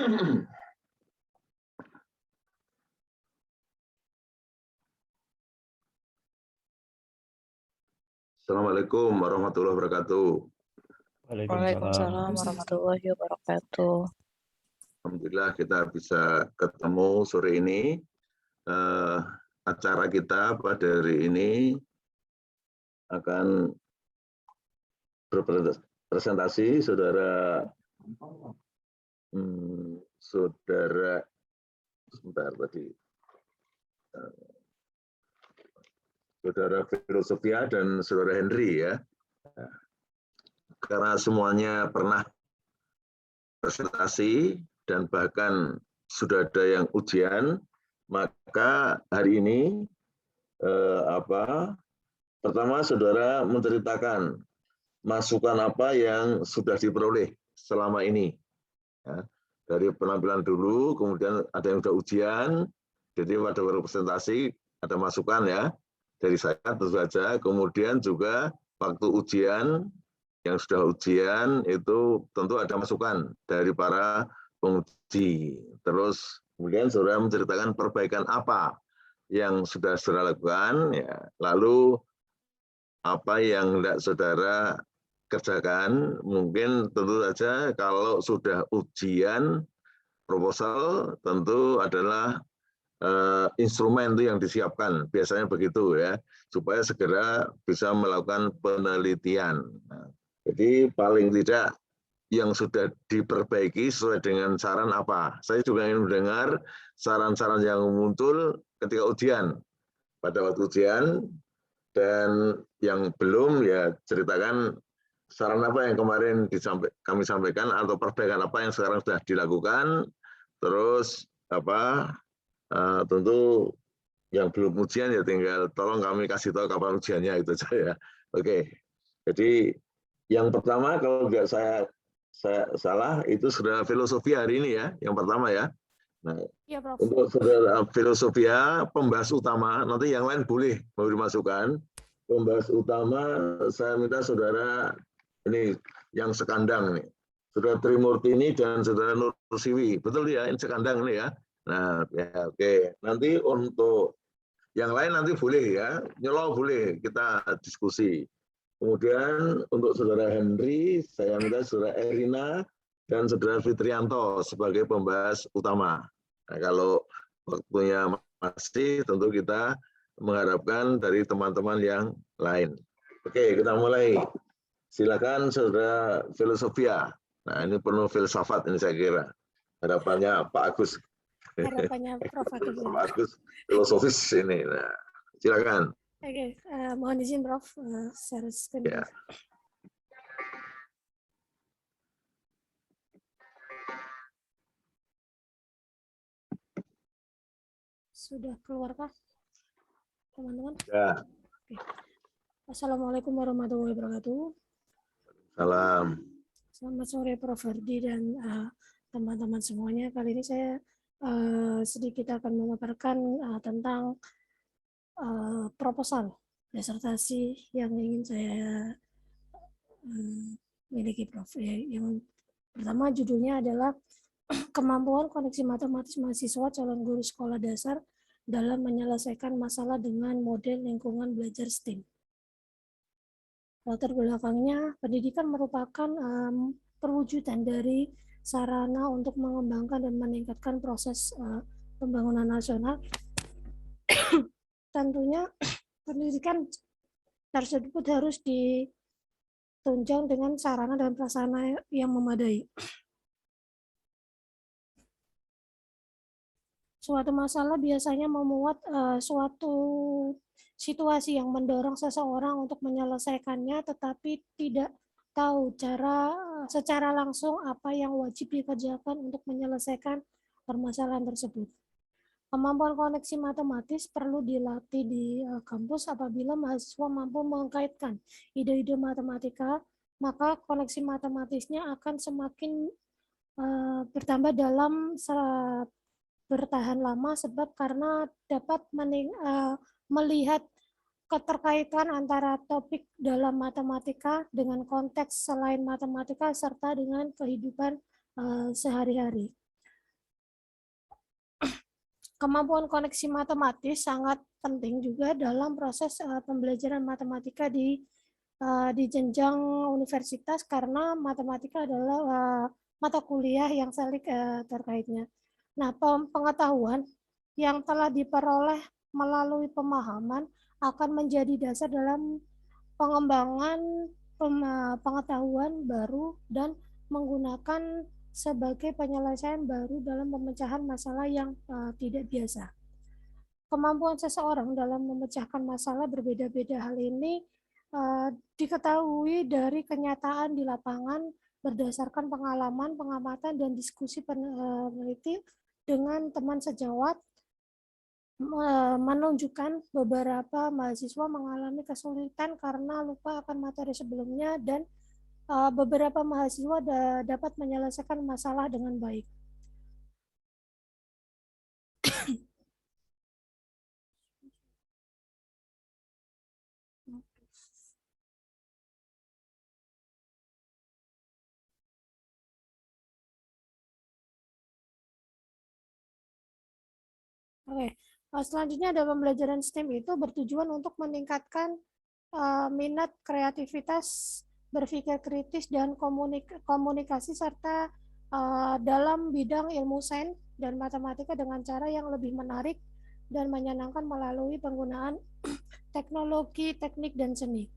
Assalamualaikum warahmatullahi wabarakatuh. Waalaikumsalam warahmatullahi wabarakatuh. Alhamdulillah kita bisa ketemu sore ini. Acara kita pada hari ini akan berpresentasi saudara Filosofia dan saudara Henry ya. Karena semuanya pernah presentasi dan bahkan sudah ada yang ujian, maka hari ini pertama saudara menceritakan masukan apa yang sudah diperoleh selama ini. Ya, dari penampilan dulu, kemudian ada yang sudah ujian, jadi pada presentasi ada masukan ya dari saya tentu saja, kemudian juga waktu ujian yang sudah ujian itu tentu ada masukan dari para penguji. Terus kemudian saudara menceritakan perbaikan apa yang sudah saudara lakukan, ya. Lalu apa yang tidak saudara kerjakan, mungkin tentu saja kalau sudah ujian proposal tentu adalah instrumen itu yang disiapkan, biasanya begitu ya, supaya segera bisa melakukan penelitian. Nah, jadi paling tidak yang sudah diperbaiki sesuai dengan saran apa. Saya juga ingin mendengar saran-saran yang muncul ketika ujian, pada waktu ujian, dan yang belum ya ceritakan saran apa yang kemarin kami sampaikan atau perbaikan apa yang sekarang sudah dilakukan. Terus tentu yang belum ujian ya tinggal tolong kami kasih tahu kapan ujiannya itu saja. Oke. Jadi yang pertama kalau nggak saya salah itu saudara Filosofia hari ini ya, yang pertama ya. Nah, ya, untuk saudara Filosofia pembahas utama, nanti yang lain boleh mau dimasukkan. Pembahas utama saya minta saudara ini yang sekandang nih, saudara Trimurti ini dan saudara Nursiwi, betul ya, ini sekandang nih ya. Nah, ya oke. Nanti untuk yang lain nanti boleh ya, nyelok boleh kita diskusi. Kemudian untuk saudara Henry, saya minta saudara Erina dan saudara Fitrianto sebagai pembahas utama. Nah, kalau waktunya masih, tentu kita mengharapkan dari teman-teman yang lain. Oke, kita mulai. Silakan saudara Filosofia. Nah, ini penuh filsafat ini saya kira. Harapannya Pak Agus. Harapannya Prof. Agus. Pak Agus filosofis ini. Nah, silakan. Oke, mohon izin Prof. Share screen. Ya. Sudah keluarkah, teman-teman? Ya. Oke. Assalamualaikum warahmatullahi wabarakatuh. Salam. Selamat sore Prof. Ferdi dan teman-teman semuanya. Kali ini saya sedikit akan memaparkan tentang proposal disertasi yang ingin saya miliki Prof. Yang pertama judulnya adalah kemampuan koneksi matematis mahasiswa calon guru sekolah dasar dalam menyelesaikan masalah dengan model lingkungan belajar STEAM. Latar belakangnya, pendidikan merupakan perwujudan dari sarana untuk mengembangkan dan meningkatkan proses pembangunan nasional. Tentunya pendidikan tersebut harus ditunjang dengan sarana dan prasarana yang memadai. Suatu masalah biasanya memuat suatu situasi yang mendorong seseorang untuk menyelesaikannya, tetapi tidak tahu secara langsung apa yang wajib dikerjakan untuk menyelesaikan permasalahan tersebut. Kemampuan koneksi matematis perlu dilatih di kampus. Apabila mahasiswa mampu mengkaitkan ide-ide matematika, maka koneksi matematisnya akan semakin bertambah dalam bertahan lama, sebab karena dapat melihat keterkaitan antara topik dalam matematika dengan konteks selain matematika serta dengan kehidupan sehari-hari. Kemampuan koneksi matematis sangat penting juga dalam proses pembelajaran matematika di jenjang universitas, karena matematika adalah mata kuliah yang saling terkaitnya. Nah, pengetahuan yang telah diperoleh melalui pemahaman akan menjadi dasar dalam pengembangan pengetahuan baru dan menggunakan sebagai penyelesaian baru dalam pemecahan masalah yang tidak biasa. Kemampuan seseorang dalam memecahkan masalah berbeda-beda. Hal ini diketahui dari kenyataan di lapangan berdasarkan pengalaman, pengamatan, dan diskusi peneliti dengan teman sejawat, menunjukkan beberapa mahasiswa mengalami kesulitan karena lupa akan materi sebelumnya, dan beberapa mahasiswa dapat menyelesaikan masalah dengan baik. Oke, selanjutnya ada pembelajaran STEM itu bertujuan untuk meningkatkan minat, kreativitas, berpikir kritis, dan komunikasi, serta dalam bidang ilmu sains dan matematika dengan cara yang lebih menarik dan menyenangkan melalui penggunaan teknologi, teknik, dan seni.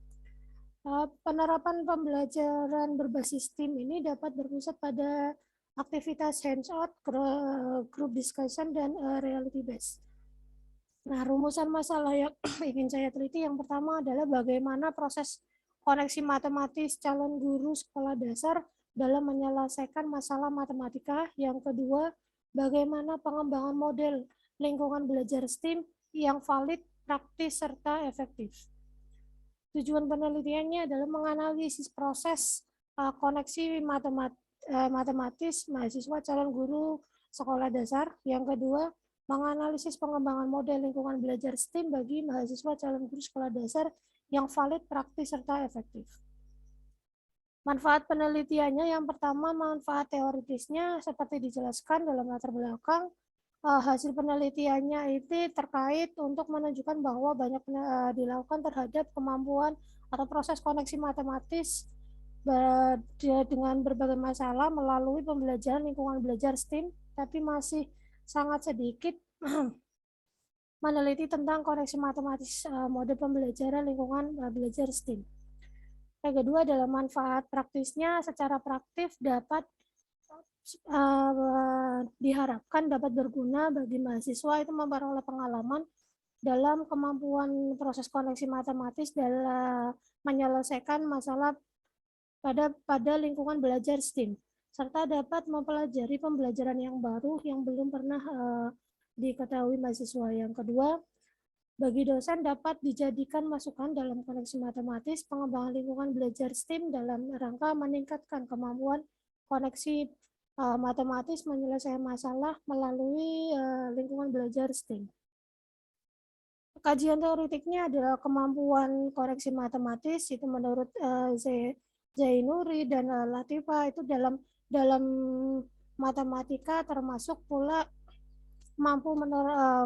Penerapan pembelajaran berbasis tim ini dapat berpusat pada aktivitas hands-on, group discussion, dan reality based. Nah, rumusan masalah yang ingin saya teliti yang pertama adalah bagaimana proses koneksi matematis calon guru sekolah dasar dalam menyelesaikan masalah matematika. Yang kedua, bagaimana pengembangan model lingkungan belajar STEAM yang valid, praktis, serta efektif. Tujuan penelitiannya adalah menganalisis proses koneksi matematis mahasiswa calon guru sekolah dasar. Yang kedua, menganalisis pengembangan model lingkungan belajar STEAM bagi mahasiswa calon guru sekolah dasar yang valid, praktis, serta efektif. Manfaat penelitiannya yang pertama, manfaat teoritisnya seperti dijelaskan dalam latar belakang. Hasil penelitiannya itu terkait untuk menunjukkan bahwa banyak dilakukan terhadap kemampuan atau proses koneksi matematis dengan berbagai masalah melalui pembelajaran lingkungan belajar STEAM, tapi masih sangat sedikit meneliti tentang koneksi matematis mode pembelajaran lingkungan belajar STEAM. Yang kedua adalah manfaat praktisnya. Secara praktis dapat diharapkan dapat berguna bagi mahasiswa itu memperoleh pengalaman dalam kemampuan proses koneksi matematis dalam menyelesaikan masalah pada lingkungan belajar STEAM, serta dapat mempelajari pembelajaran yang baru yang belum pernah diketahui mahasiswa. Yang kedua, bagi dosen dapat dijadikan masukan dalam koneksi matematis pengembangan lingkungan belajar STEAM dalam rangka meningkatkan kemampuan koneksi matematis menyelesaikan masalah melalui lingkungan belajar STEAM. Kajian teoritiknya adalah kemampuan koneksi matematis itu menurut Zainuri dan Latifa itu dalam matematika termasuk pula mampu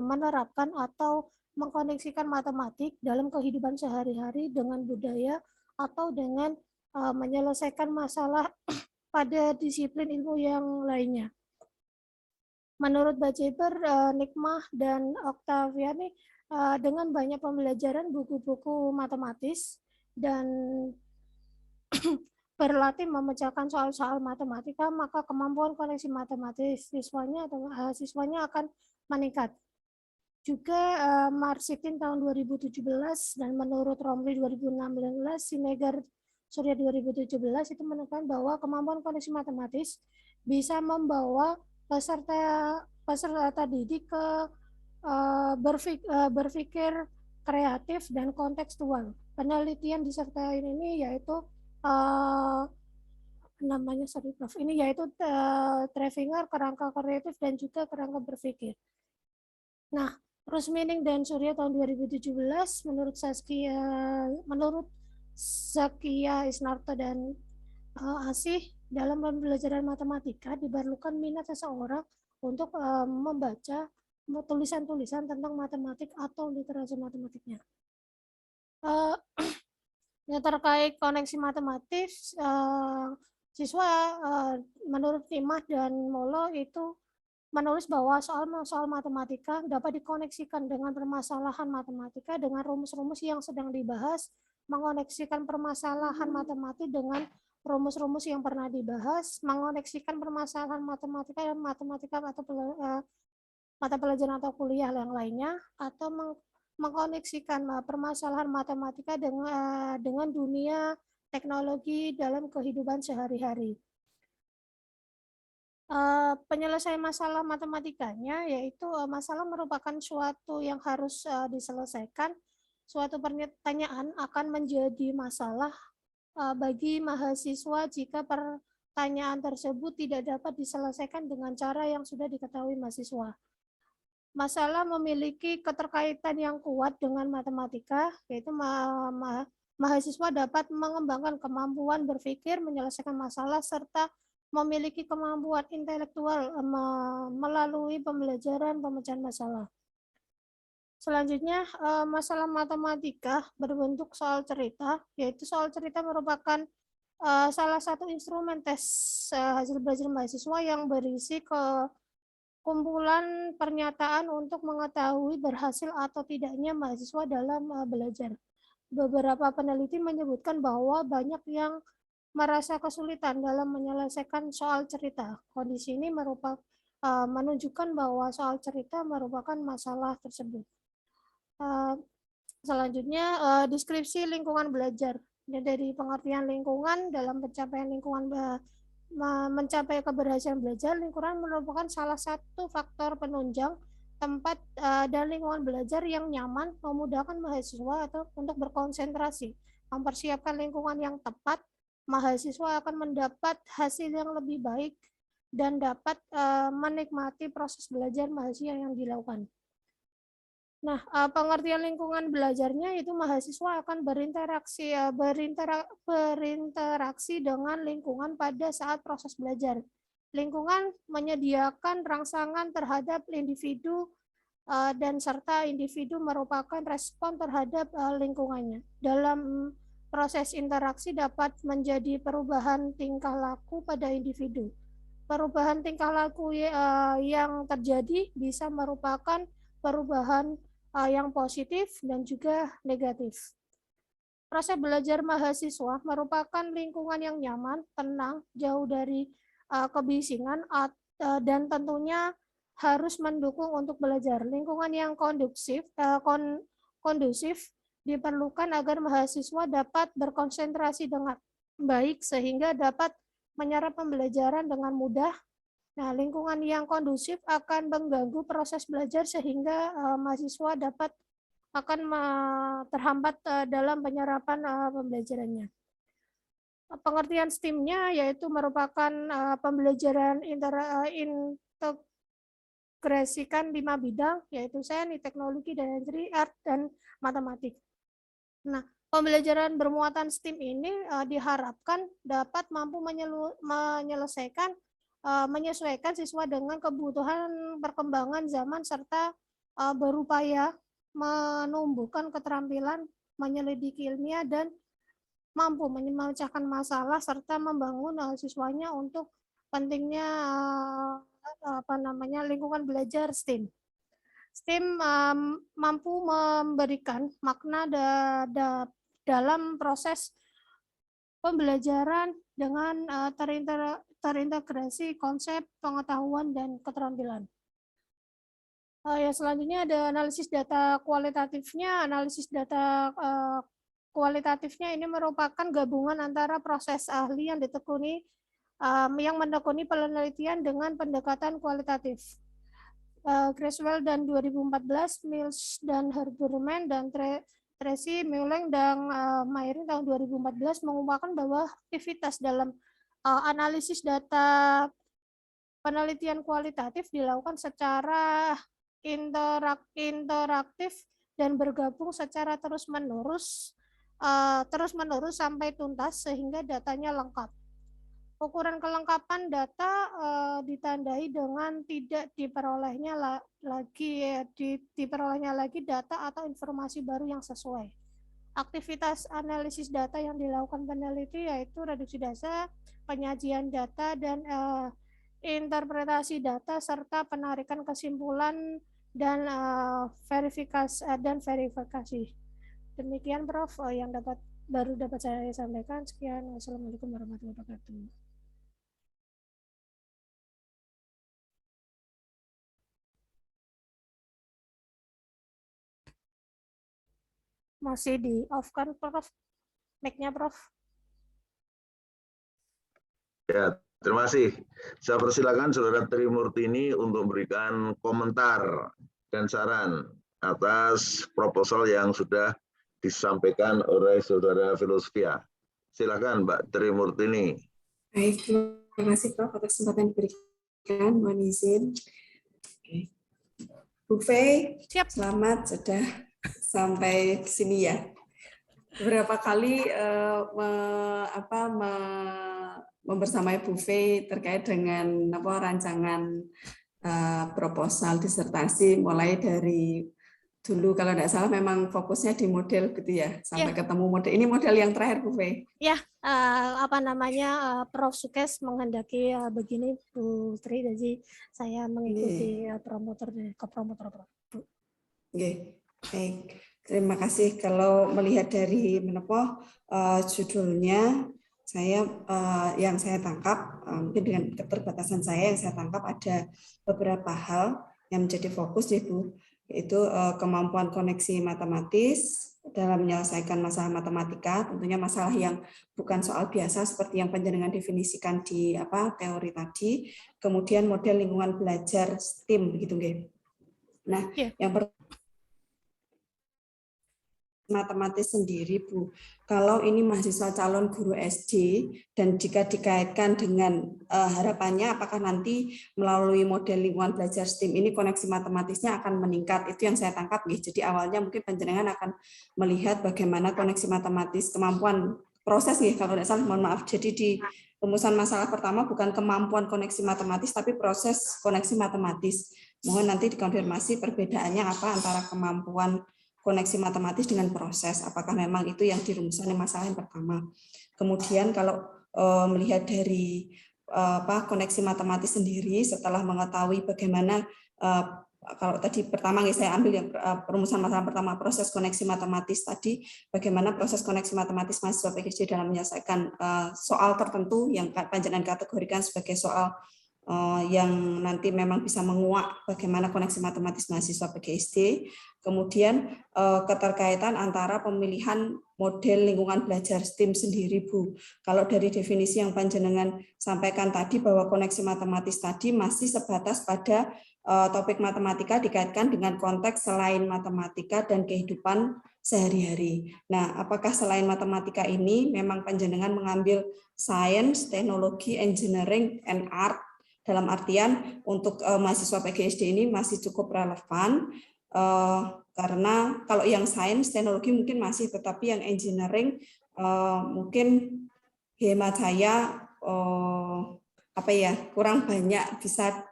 menerapkan atau mengkoneksikan matematik dalam kehidupan sehari-hari dengan budaya atau dengan menyelesaikan masalah pada disiplin ilmu yang lainnya. Menurut Baceber, Nikmah, dan Octaviani, dengan banyak pembelajaran buku-buku matematis dan berlatih memecahkan soal-soal matematika, maka kemampuan koneksi matematis siswanya akan meningkat. Juga Marsikin tahun 2017 dan menurut Romli 2016, Sinegar Surya 2017 itu menekan bahwa kemampuan koneksi matematis bisa membawa peserta didik ke berpikir kreatif dan kontekstual. Penelitian disertai ini yaitu yaitu Trevinger, kerangka kreatif dan juga kerangka berpikir. Nah, Rusmining dan Surya tahun 2017 menurut Zakia Isnarto dan Asih, dalam pembelajaran matematika diperlukan minat seseorang untuk membaca tulisan-tulisan tentang matematik atau literasi matematiknya. Yang terkait koneksi matematis, siswa menurut Timah dan Molo itu menulis bahwa soal matematika dapat dikoneksikan dengan permasalahan matematika dengan rumus-rumus yang sedang dibahas, mengoneksikan permasalahan matematik dengan rumus-rumus yang pernah dibahas, mengoneksikan permasalahan matematika dan matematika atau mata pelajaran atau kuliah yang lainnya, atau mengkoneksikan permasalahan matematika dengan dunia teknologi dalam kehidupan sehari-hari. Penyelesaian masalah matematikanya yaitu masalah merupakan suatu yang harus diselesaikan. Suatu pertanyaan akan menjadi masalah bagi mahasiswa jika pertanyaan tersebut tidak dapat diselesaikan dengan cara yang sudah diketahui mahasiswa. Masalah memiliki keterkaitan yang kuat dengan matematika, yaitu mahasiswa dapat mengembangkan kemampuan berpikir, menyelesaikan masalah, serta memiliki kemampuan intelektual melalui pembelajaran pemecahan masalah. Selanjutnya, masalah matematika berbentuk soal cerita, yaitu soal cerita merupakan salah satu instrumen tes hasil belajar mahasiswa yang berisi kumpulan pernyataan untuk mengetahui berhasil atau tidaknya mahasiswa dalam belajar. Beberapa peneliti menyebutkan bahwa banyak yang merasa kesulitan dalam menyelesaikan soal cerita. Kondisi ini menunjukkan bahwa soal cerita merupakan masalah tersebut. Selanjutnya, deskripsi lingkungan belajar. Dari pengertian lingkungan dalam pencapaian mencapai keberhasilan belajar, lingkungan merupakan salah satu faktor penunjang tempat dan lingkungan belajar yang nyaman, memudahkan mahasiswa untuk berkonsentrasi, mempersiapkan lingkungan yang tepat. Mahasiswa akan mendapat hasil yang lebih baik dan dapat menikmati proses belajar mahasiswa yang dilakukan. Nah, pengertian lingkungan belajarnya itu mahasiswa akan berinteraksi dengan lingkungan pada saat proses belajar. Lingkungan menyediakan rangsangan terhadap individu dan serta individu merupakan respon terhadap lingkungannya. Dalam proses interaksi dapat menjadi perubahan tingkah laku pada individu. Perubahan tingkah laku yang terjadi bisa merupakan perubahan yang positif dan juga negatif. Proses belajar mahasiswa merupakan lingkungan yang nyaman, tenang, jauh dari kebisingan, dan tentunya harus mendukung untuk belajar. Lingkungan yang kondusif diperlukan agar mahasiswa dapat berkonsentrasi dengan baik sehingga dapat menyerap pembelajaran dengan mudah. Nah, lingkungan yang kondusif akan mengganggu proses belajar sehingga mahasiswa akan terhambat dalam penyerapan pembelajarannya. Pengertian STEAM-nya yaitu merupakan pembelajaran integrasikan 5 bidang, yaitu sains, teknologi, industri, art, dan matematik. Nah, pembelajaran bermuatan STEAM ini diharapkan dapat mampu menyesuaikan siswa dengan kebutuhan perkembangan zaman serta berupaya menumbuhkan keterampilan menyelidiki ilmiah dan mampu memecahkan masalah serta membangun siswanya untuk pentingnya lingkungan belajar STEAM. STEAM mampu memberikan makna dalam proses pembelajaran dengan terintegrasi konsep, pengetahuan, dan keterampilan. Selanjutnya ada analisis data kualitatifnya. Analisis data kualitatifnya ini merupakan gabungan antara proses ahli yang menekuni penelitian dengan pendekatan kualitatif. Creswell dan 2014, Mills dan Herbermann dan Tracy Mullen dan Mayrin tahun 2014 mengungkapkan bahwa aktivitas dalam analisis data penelitian kualitatif dilakukan secara interaktif dan bergabung secara terus-menerus sampai tuntas sehingga datanya lengkap. Ukuran kelengkapan data ditandai dengan tidak diperolehnya lagi data atau informasi baru yang sesuai. Aktivitas analisis data yang dilakukan peneliti yaitu reduksi data, penyajian data, dan interpretasi data serta penarikan kesimpulan dan verifikasi. Demikian Prof yang baru dapat saya sampaikan. Sekian. Wassalamualaikum warahmatullahi wabarakatuh. Masih di off kan Prof? Mic-nya Prof. Ya, terima kasih. Saya persilakan Saudara Trimurtini untuk memberikan komentar dan saran atas proposal yang sudah disampaikan oleh Saudara Filosofia. Silakan Mbak Trimurtini. Baik, terima kasih Prof atas kesempatan diberikan. Mohon izin. Oke. Bu Fei, Siap. selamat sudah sampai ke sini ya. Beberapa kali membersamai Bu Fei terkait dengan rancangan proposal disertasi, mulai dari dulu kalau tidak salah memang fokusnya di model gitu ya, sampai ketemu model. Ini model yang terakhir Bu Fei. Ya, Prof Sukes menghendaki begini Bu Tri, jadi saya mengikuti promotor Prof. Oke, baik. Terima kasih. Kalau melihat dari judulnya, yang saya tangkap, mungkin dengan keterbatasan saya yang saya tangkap ada beberapa hal yang menjadi fokus ya Bu, yaitu kemampuan koneksi matematis dalam menyelesaikan masalah matematika, tentunya masalah yang bukan soal biasa seperti yang panjenengan definisikan di teori tadi, kemudian model lingkungan belajar STEAM begitu nggih. Nah, yang matematis sendiri Bu, kalau ini mahasiswa calon guru SD dan jika dikaitkan dengan harapannya apakah nanti melalui model lingkungan belajar STEAM ini koneksi matematisnya akan meningkat, itu yang saya tangkap. Jadi awalnya mungkin panjenengan akan melihat bagaimana koneksi matematis, kemampuan proses kalau tidak salah, mohon maaf. Jadi di rumusan masalah pertama bukan kemampuan koneksi matematis tapi proses koneksi matematis. Mohon nanti dikonfirmasi perbedaannya apa antara kemampuan koneksi matematis dengan proses, apakah memang itu yang dirumuskan di masalah yang pertama. Kemudian kalau melihat dari koneksi matematis sendiri, setelah mengetahui bagaimana, kalau tadi pertama saya ambil yang perumusan masalah pertama, proses koneksi matematis tadi, bagaimana proses koneksi matematis mahasiswa PGSD dalam menyelesaikan soal tertentu yang panjenengan kategorikan sebagai soal yang nanti memang bisa menguak bagaimana koneksi matematis mahasiswa PGSD. Kemudian keterkaitan antara pemilihan model lingkungan belajar STEAM sendiri Bu. Kalau dari definisi yang panjenengan sampaikan tadi bahwa koneksi matematis tadi masih sebatas pada topik matematika dikaitkan dengan konteks selain matematika dan kehidupan sehari-hari. Nah, apakah selain matematika ini memang panjenengan mengambil science, teknologi, engineering, and art, dalam artian untuk mahasiswa PGSD ini masih cukup relevan, karena kalau yang sains, teknologi mungkin masih, tetapi yang engineering mungkin hemat saya kurang banyak bisa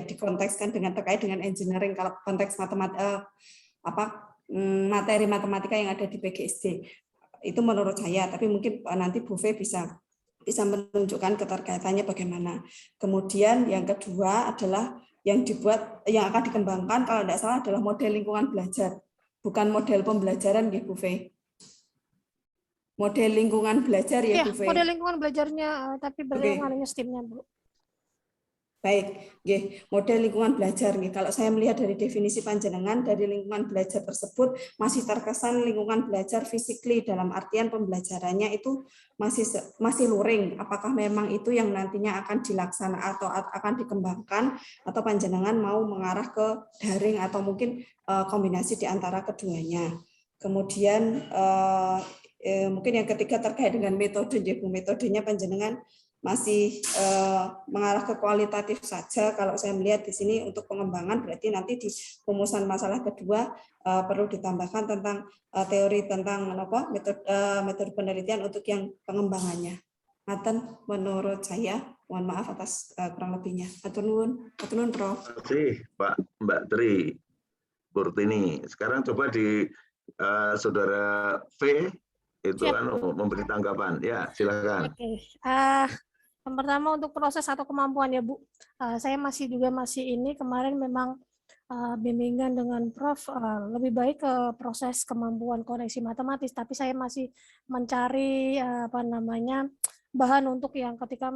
dikontekskan dengan terkait dengan engineering kalau konteks materi matematika yang ada di PGSD. Itu menurut saya, tapi mungkin nanti Bu Fe bisa menunjukkan keterkaitannya bagaimana. Kemudian yang kedua adalah yang akan dikembangkan kalau tidak salah adalah model lingkungan belajar, bukan model pembelajaran ya Bu Fe. Model lingkungan belajar ya Bu Fe. Model lingkungan belajarnya, tapi bagaimana STEAM-nya Bu? Baik, model lingkungan belajar. Kalau saya melihat dari definisi panjenengan, dari lingkungan belajar tersebut masih terkesan lingkungan belajar physically, dalam artian pembelajarannya itu masih luring. Apakah memang itu yang nantinya akan dilaksanakan atau akan dikembangkan, atau panjenengan mau mengarah ke daring atau mungkin kombinasi di antara keduanya. Kemudian mungkin yang ketiga terkait dengan metode, metodenya panjenengan masih mengarah ke kualitatif saja. Kalau saya melihat di sini untuk pengembangan berarti nanti di rumusan masalah kedua perlu ditambahkan tentang teori tentang metode penelitian untuk yang pengembangannya. Maten menurut saya. Mohon maaf atas kurang lebihnya. Atur nuwun, Prof. Terima kasih Mbak Tri Kurtini. Sekarang coba di Saudara V itu Siap. kan memberi tanggapan. Ya, silakan. Oke. Yang pertama untuk proses atau kemampuan ya Bu. Saya masih ini kemarin memang bimbingan dengan Prof lebih baik ke proses kemampuan koneksi matematis, tapi saya masih mencari bahan untuk yang ketika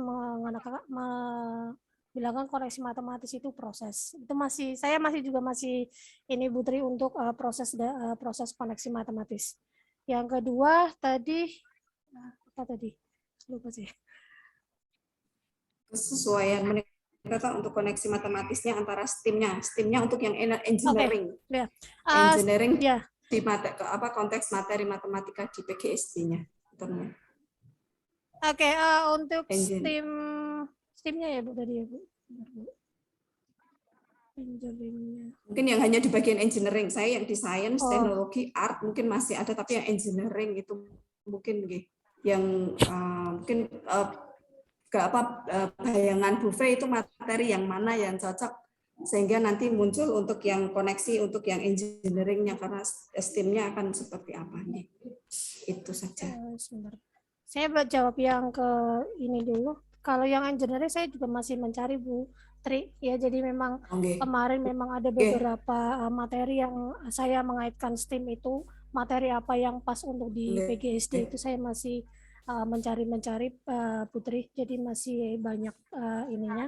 bilangkan koneksi matematis itu proses. Itu saya masih ini Bu Tri untuk proses koneksi matematis. Yang kedua tadi apa tadi? Lupa sih. Kesesuaian mereka untuk koneksi matematisnya antara STEM-nya untuk yang engineering. Okay. Engineering yeah. di konteks materi matematika di PGSD-nya. Oke, untuk STEM-nya ya Bu tadi ya Bu. Engineering-nya. Mungkin yang hanya di bagian engineering, saya yang di science, teknologi, art mungkin masih ada, tapi yang engineering itu mungkin yang mungkin bayangan buffet itu materi yang mana yang cocok sehingga nanti muncul untuk yang koneksi untuk yang engineering-nya karena STEM-nya akan seperti apa nih. Itu saja. Saya jawab yang ke ini dulu. Kalau yang engineering saya juga masih mencari Bu Tri ya, jadi memang kemarin memang ada beberapa materi yang saya mengaitkan STEM itu, materi apa yang pas untuk di PGSD itu saya masih mencari Putri, jadi masih banyak ininya,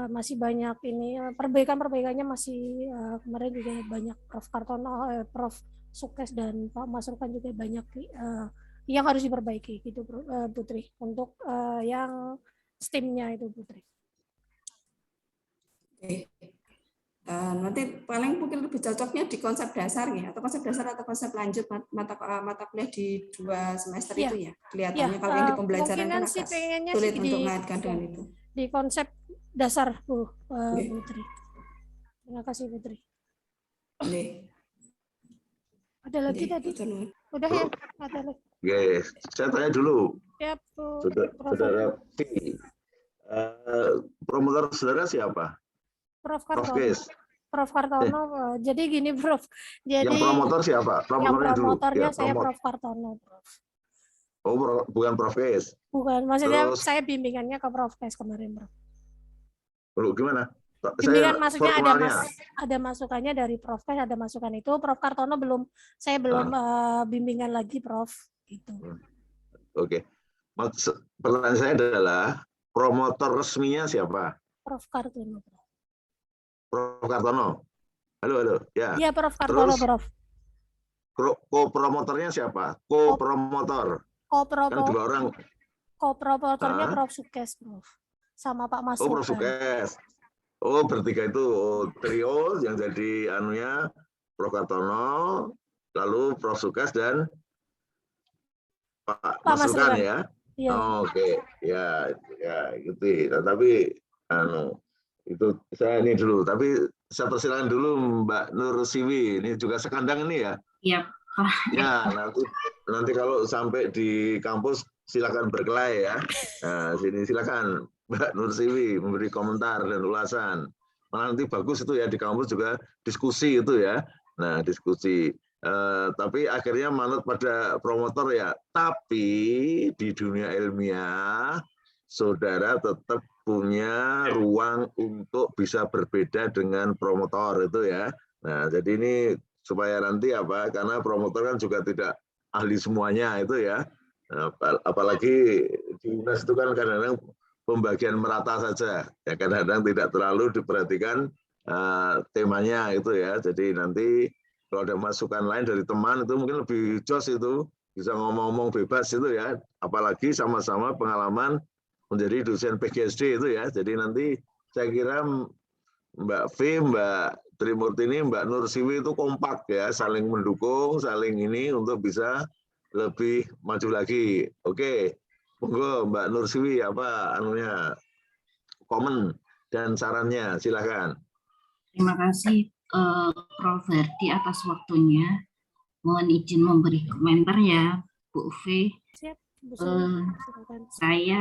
masih banyak ini perbaikannya masih kemarin juga banyak Prof Kartono, Prof Sukes dan Pak Masrukan juga banyak yang harus diperbaiki gitu Putri untuk yang STEM-nya itu Putri. Oke. Nanti paling mungkin lebih cocoknya di konsep dasar ya, atau konsep dasar atau konsep lanjut mata kuliah di 2 semester itu ya kelihatannya kalau yang di pembelajaran kan agak sulit untuk mengaitkan dengan itu di konsep dasar Bu Putri. Terima kasih Putri. Ada lagi tadi? Udah ya? Ada lagi. Oke, saya tanya dulu. Ya, Bu. Saudara P. Promotor saudara siapa? Prof Kartono. Jadi gini Prof. Jadi yang promotor siapa? Promotornya saya Prof Kartono, Prof. Oh, bukan Prof Kes. Bukan, maksudnya saya bimbingannya ke Prof Kes kemarin, Prof. Gimana? Bimbingan maksudnya ada masukannya dari Prof Kes, ada masukan itu. Prof Kartono saya belum bimbingan lagi, Prof. Gitu. Oke. Pertanyaan saya adalah promotor resminya siapa? Prof Kartono, Prof. Prof Kartono. Halo. Ya. Iya, Prof Kartono, Prof. Co-promotornya siapa? Co-promotor. Kan 2 orang. Co-promotornya Prof Sukes, Prof. Sama Pak Mas. Oh, Prof Sukes. Oh, bertiga itu trio yang jadi anunya Prof Kartono, lalu Prof Sukes dan Pak Masrukan ya. Iya. Oh, oke. Ya gitu. Tapi itu saya ini dulu, tapi saya persilakan dulu Mbak Nur Siwi, ini juga sekandang ini ya. Iya. Ya, nanti kalau sampai di kampus silakan berkelahi ya. Nah, sini silakan Mbak Nur Siwi memberi komentar dan ulasan. Malah nanti bagus itu ya di kampus juga diskusi itu ya. Nah, diskusi. Tapi akhirnya manut pada promotor ya. Tapi di dunia ilmiah, saudara tetap punya ruang untuk bisa berbeda dengan promotor itu ya. Nah, jadi ini supaya nanti karena promotor kan juga tidak ahli semuanya itu ya. Nah, apalagi di UNES itu kan kadang-kadang pembagian merata saja. Ya kadang-kadang tidak terlalu diperhatikan temanya itu ya. Jadi nanti kalau ada masukan lain dari teman itu mungkin lebih jos itu, bisa ngomong-ngomong bebas itu ya. Apalagi sama-sama pengalaman menjadi dosen PGSD itu ya. Jadi nanti saya kira Mbak V, Mbak Trimurtini, Mbak Nur Siwi itu kompak ya, saling mendukung, saling ini untuk bisa lebih maju lagi. Oke, monggo Mbak Nur Siwi komen dan sarannya, silakan. Terima kasih Prof Hardi atas waktunya. Mohon izin memberi komentar ya Bu V. Bu Sylvie, Eh, silakan. saya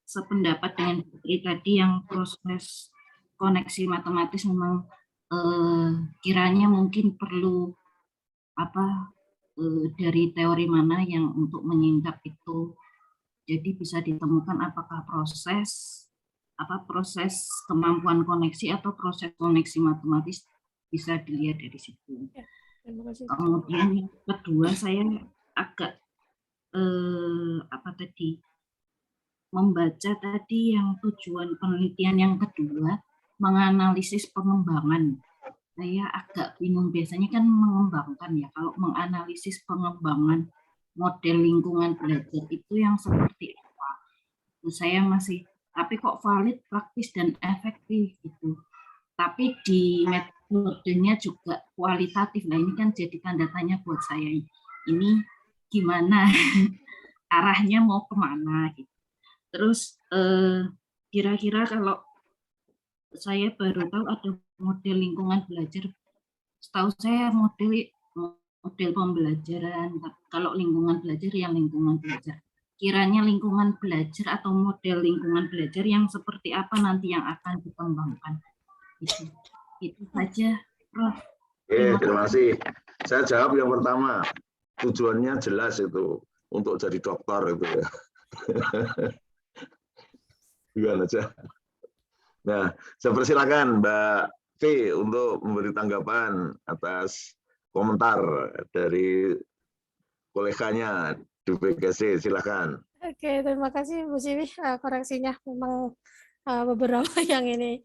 sependapat dengan Putri tadi yang proses koneksi matematis memang kiranya mungkin perlu dari teori mana yang untuk menyingkap itu. Jadi bisa ditemukan apakah proses kemampuan koneksi atau proses koneksi matematis, bisa dilihat dari situ. Ya, terima kasih. Kemudian yang kedua, saya agak membaca tadi yang tujuan penelitian yang kedua, menganalisis pengembangan. Saya agak bingung, biasanya kan mengembangkan ya, kalau menganalisis pengembangan model lingkungan belajar itu yang seperti apa. Saya masih, tapi kok valid, praktis, dan efektif gitu. Tapi di metodenya juga kualitatif. Nah ini kan jadi tanda tanya buat saya. Ini gimana arahnya, mau kemana gitu. Terus kira-kira kalau saya baru tahu ada model lingkungan belajar, setahu saya model pembelajaran, kalau lingkungan belajar yang lingkungan belajar. Kiranya lingkungan belajar atau model lingkungan belajar yang seperti apa nanti yang akan dikembangkan. Itu saja, Prof. Oke, terima kasih. Saya jawab yang pertama. Tujuannya jelas itu, untuk jadi dokter itu ya. Gimana aja. Nah, saya persilakan Mbak V untuk memberi tanggapan atas komentar dari koleganya di BGC. Silakan. Oke, terima kasih Bu Siwi, koreksinya memang beberapa yang ini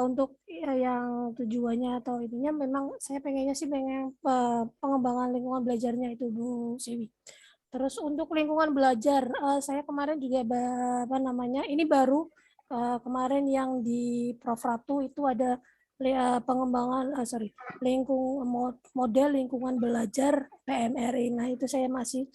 untuk yang tujuannya atau ininya memang saya pengennya sih pengen pengembangan lingkungan belajarnya itu Bu Siwi. Terus untuk lingkungan belajar saya kemarin juga ini baru kemarin yang di Prof Ratu itu ada pengembangan model lingkungan belajar PMRI. Nah itu saya masih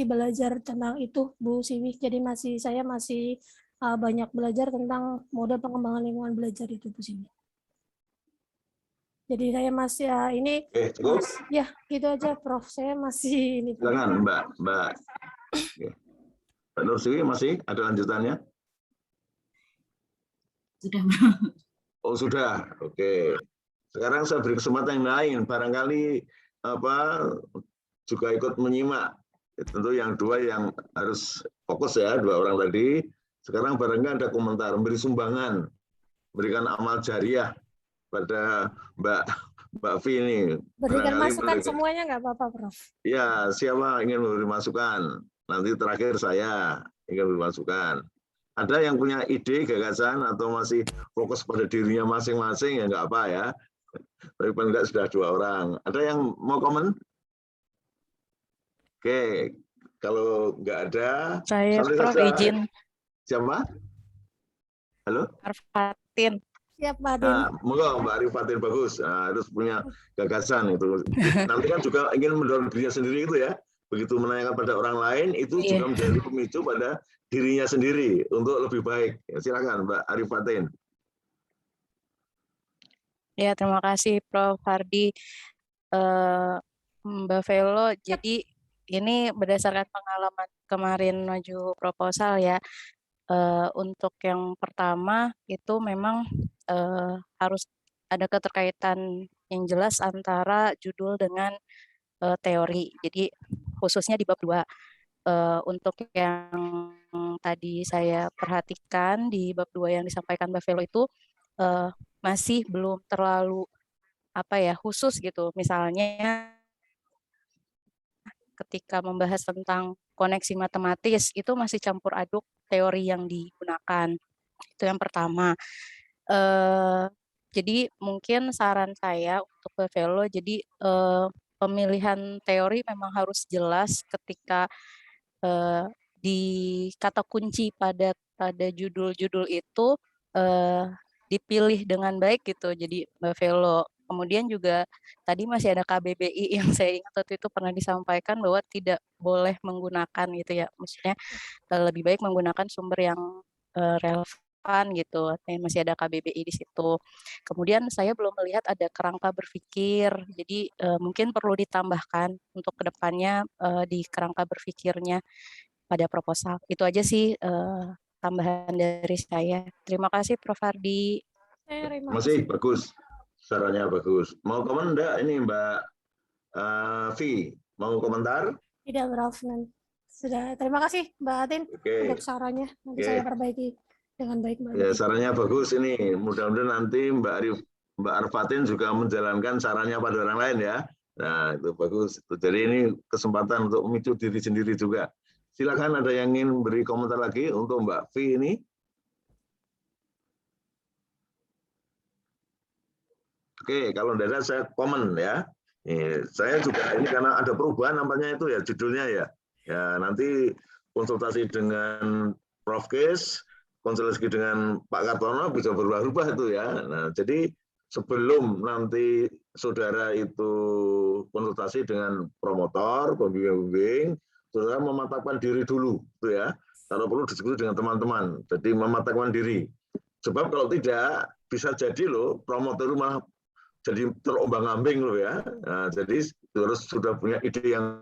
belajar tentang itu Bu Siwi. Jadi saya masih banyak belajar tentang model pengembangan lingkungan belajar itu Bu Siwi. Jadi saya masih ini cukup? Ya gitu aja Prof. Saya masih ini. Silakan Mbak Nur Siwi, masih ada lanjutannya? Sudah. Oh sudah, oke. Sekarang saya beri kesempatan yang lain, barangkali juga ikut menyimak. Tentu yang dua yang harus fokus ya, dua orang tadi. Sekarang barangkali ada komentar, memberi sumbangan, berikan amal jariah pada Mbak V ini. Berikan masukan semuanya nggak apa-apa, Prof? Ya, siapa ingin memberi masukan? Nanti terakhir saya ingin memberi masukan. Ada yang punya ide, gagasan, atau masih fokus pada dirinya masing-masing, ya nggak apa ya. Tapi paling tidak sudah dua orang. Ada yang mau komen? Oke, kalau nggak ada, Saya Prof izin. Siapa? Halo? Arfatin. Siap, Pak Adin. Nah, monggo Mbak Arifatin, bagus. Nah, harus punya gagasan itu. Nanti kan juga ingin mendorong dirinya sendiri itu ya. Begitu menanyakan pada orang lain, itu juga menjadi pemicu pada dirinya sendiri untuk lebih baik. Ya, silakan Mbak Arifatin. Ya, terima kasih Prof. Hardi. Mbak Velo, jadi ini berdasarkan pengalaman kemarin maju proposal ya. Untuk yang pertama itu memang harus ada keterkaitan yang jelas antara judul dengan teori. Jadi khususnya di bab 2. Untuk yang tadi saya perhatikan di bab 2 yang disampaikan Mbak Velo itu masih belum terlalu khusus gitu. Misalnya ketika membahas tentang koneksi matematis itu masih campur aduk teori yang digunakan. Itu yang pertama. Jadi mungkin saran saya untuk Mbak Velo, jadi pemilihan teori memang harus jelas ketika di kata kunci pada judul-judul itu dipilih dengan baik gitu. Jadi Mbak Velo. Kemudian juga tadi masih ada KBBI yang saya ingat waktu itu pernah disampaikan bahwa tidak boleh menggunakan gitu ya. Maksudnya lebih baik menggunakan sumber yang relevan depan gitu, masih ada KBBI di situ. Kemudian saya belum melihat ada kerangka berpikir, jadi mungkin perlu ditambahkan untuk kedepannya di kerangka berpikirnya pada proposal. Itu aja sih tambahan dari saya. Terima kasih Prof. Hardi. Terima Masih kasih. bagus, sarannya bagus. Mau komen enggak ini Mbak Vi? Mau komentar? Tidak, Prof. Sudah. Terima kasih Mbak Atin untuk sarannya. Nanti saya perbaiki dengan baik, Mbak Ya, Atin. sarannya bagus ini. Mudah-mudahan nanti Mbak Arfatin juga menjalankan sarannya pada orang lain ya. Nah, itu bagus. Jadi ini kesempatan untuk memicu diri sendiri juga. Silakan ada yang ingin beri komentar lagi untuk Mbak Vi ini. Oke, kalau tidak ada saya komen ya. Saya juga ini karena ada perubahan nampaknya itu ya judulnya ya. Ya nanti konsultasi dengan Prof. Kes, konsultasi dengan Pak Kartono bisa berubah-ubah itu ya. Nah, jadi sebelum nanti saudara itu konsultasi dengan promotor, pembimbing, saudara mematapkan diri dulu, itu ya. Kalau perlu diskusi dengan teman-teman. Jadi mematapkan diri. Sebab kalau tidak bisa jadi loh promotor malah jadi terombang-ambing loh ya. Nah, jadi harus sudah punya ide yang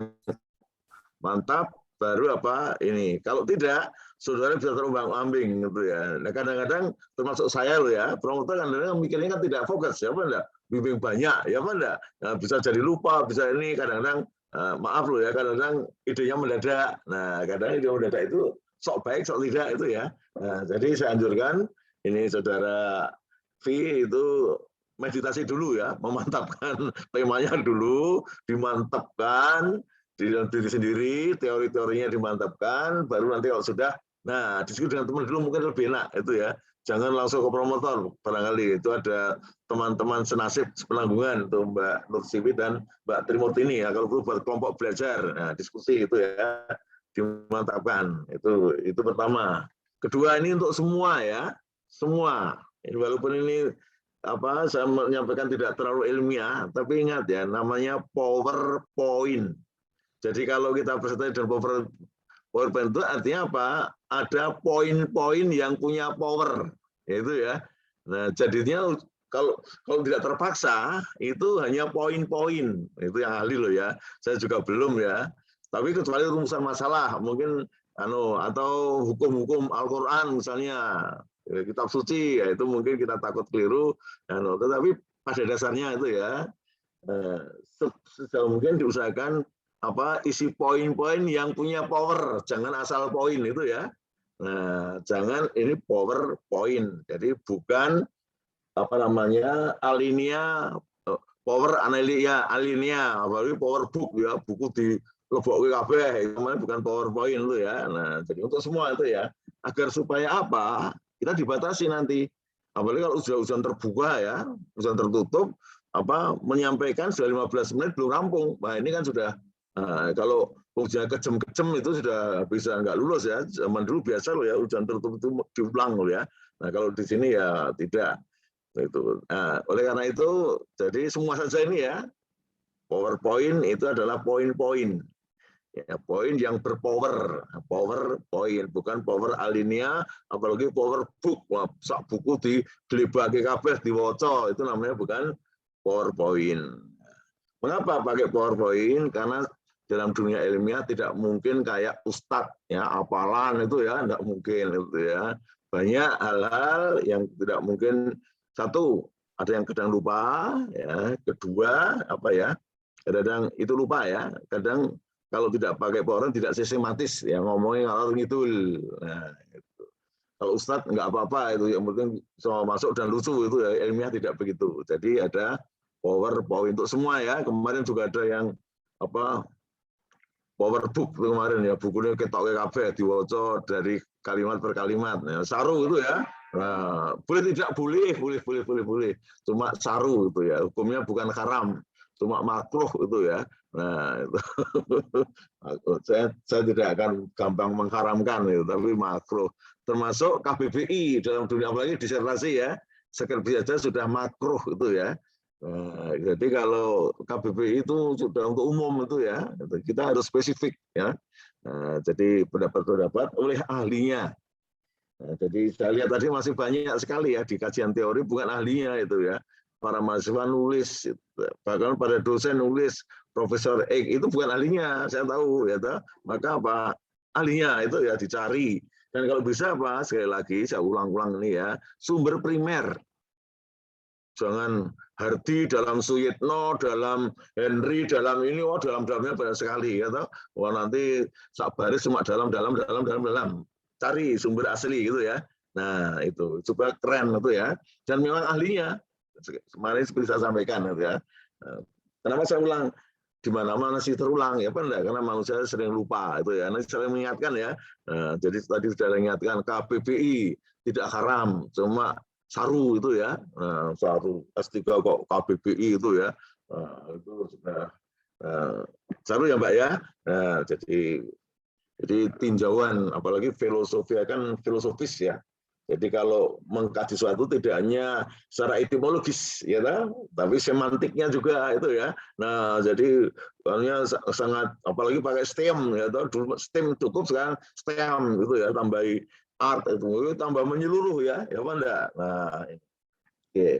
mantap baru apa ini. Kalau tidak, saudara bisa terombang-ambing gitu ya. Nah, kadang-kadang termasuk saya loh ya, promotor kadang-kadang mikirnya kan tidak fokus ya apa enggak? Bimbing banyak ya apa enggak? Nah, bisa jadi lupa, bisa ini kadang-kadang maaf loh ya, kadang-kadang idenya mendadak. Nah, kadang-kadang ide mendadak itu sok baik, sok tidak itu ya. Nah, jadi saya anjurkan ini saudara V itu meditasi dulu ya, memantapkan temanya dulu, dimantapkan di dalam diri sendiri, teori-teorinya dimantapkan, baru nanti kalau sudah, nah diskusi dengan teman dulu mungkin lebih enak itu ya. Jangan langsung ke promotor, barangkali itu ada teman-teman senasib penanggungan itu Mbak Nur Siwi dan Mbak Trimurtini ya, kalau perlu buat kelompok belajar, nah diskusi itu ya, dimantapkan, itu pertama. Kedua ini untuk semua ya, semua, walaupun ini saya menyampaikan tidak terlalu ilmiah, tapi ingat ya, namanya PowerPoint. Jadi kalau kita presentasi dengan PowerPoint itu artinya apa? Ada poin-poin yang punya power, itu ya. Nah, jadinya kalau tidak terpaksa itu hanya poin-poin, itu yang ahli loh ya. Saya juga belum ya. Tapi kecuali rumusan masalah, mungkin atau hukum-hukum Al-Quran misalnya, kitab suci, ya itu mungkin kita takut keliru, tetapi pada dasarnya itu ya sejauh mungkin diusahakan isi poin-poin yang punya power, jangan asal poin itu ya. Nah, jangan ini PowerPoint, jadi bukan alinea, power alinea, apalagi power book ya, buku di lebokke kabeh, namanya bukan PowerPoint itu ya. Nah, jadi untuk semua itu ya, agar supaya apa? Kita dibatasi nanti. Apalagi kalau ujian terbuka ya, ujian tertutup, menyampaikan sudah 15 menit belum rampung. Nah, ini kan sudah kalau ujian kejem-kejem itu sudah bisa nggak lulus ya. Zaman dulu biasa loh ya, ujian tertutup itu diulang loh ya. Nah, kalau di sini ya tidak. Itu. Nah, oleh karena itu, jadi semua saja ini ya, PowerPoint itu adalah poin-poin. Ya, poin yang berpower, PowerPoint, bukan power alinea, apalagi power book, sak buku digelibake kabeh diwaca, itu namanya bukan PowerPoint. Mengapa pakai PowerPoint? Karena dalam dunia ilmiah tidak mungkin kayak ustadz ya, hafalan itu ya, tidak mungkin itu ya. Banyak hal-hal yang tidak mungkin. Satu, ada yang kadang lupa ya, kedua kadang itu lupa ya, kadang kalau tidak pakai PowerPoint tidak sistematis ya, ngomongin ngalor ngidul. Nah, itu. Kalau ustadz nggak apa-apa itu, yang penting semua masuk dan lucu itu ya, ilmiah tidak begitu. Jadi ada PowerPoint untuk semua ya. Kemarin juga ada yang PowerBook kemarin ya, bukunya ketok kabeh diwaca dari kalimat per kalimat. Ya, saru itu ya. Nah, boleh tidak boleh, boleh. Cuma saru itu ya. Hukumnya bukan haram, cuma makruh itu ya. Nah, itu. saya tidak akan gampang mengharamkan itu, tapi makruh. Termasuk KBBI dalam dunia, apalagi disertasi ya. Skripsi saja sudah makruh itu ya. Nah, jadi kalau KBBI itu sudah untuk umum itu ya, kita harus spesifik ya. Nah, jadi pendapat oleh ahlinya. Nah, jadi saya lihat tadi masih banyak sekali ya di kajian teori bukan ahlinya itu ya. Para mahasiswa nulis, bahkan pada dosen nulis Profesor X itu bukan ahlinya, saya tahu ya. Maka apa ahlinya itu ya dicari. Dan kalau bisa apa sekali lagi saya ulang-ulang ini ya, sumber primer. Jangan Hardi dalam Suyitno, dalam Henry, dalam ini, dalamnya banyak sekali ya. Wah nanti sak baris cuma dalam. Cari sumber asli gitu ya. Nah itu supaya keren itu ya. Dan memang ahlinya kemarin seperti saya sampaikan gitu ya. Kenapa saya ulang? Di mana-mana sih terulang ya kan enggak? Karena manusia sering lupa itu ya. Nanti saya mengingatkan ya. Jadi tadi sudah ingatkan KBBI tidak haram, cuma saru itu ya. Saru S3 kok KBBI itu ya. Itu sudah saru ya Mbak ya. Jadi tinjauan, apalagi filosofi kan filosofis ya. Jadi kalau mengkaji sesuatu tidak hanya secara etimologis, ya, tapi semantiknya juga itu ya. Nah, jadi sangat, apalagi pakai STEM, ya, dulu STEM cukup sekarang STEM gitu ya, tambahi art itu tambah menyeluruh ya, ya apa enggak? Nah, oke.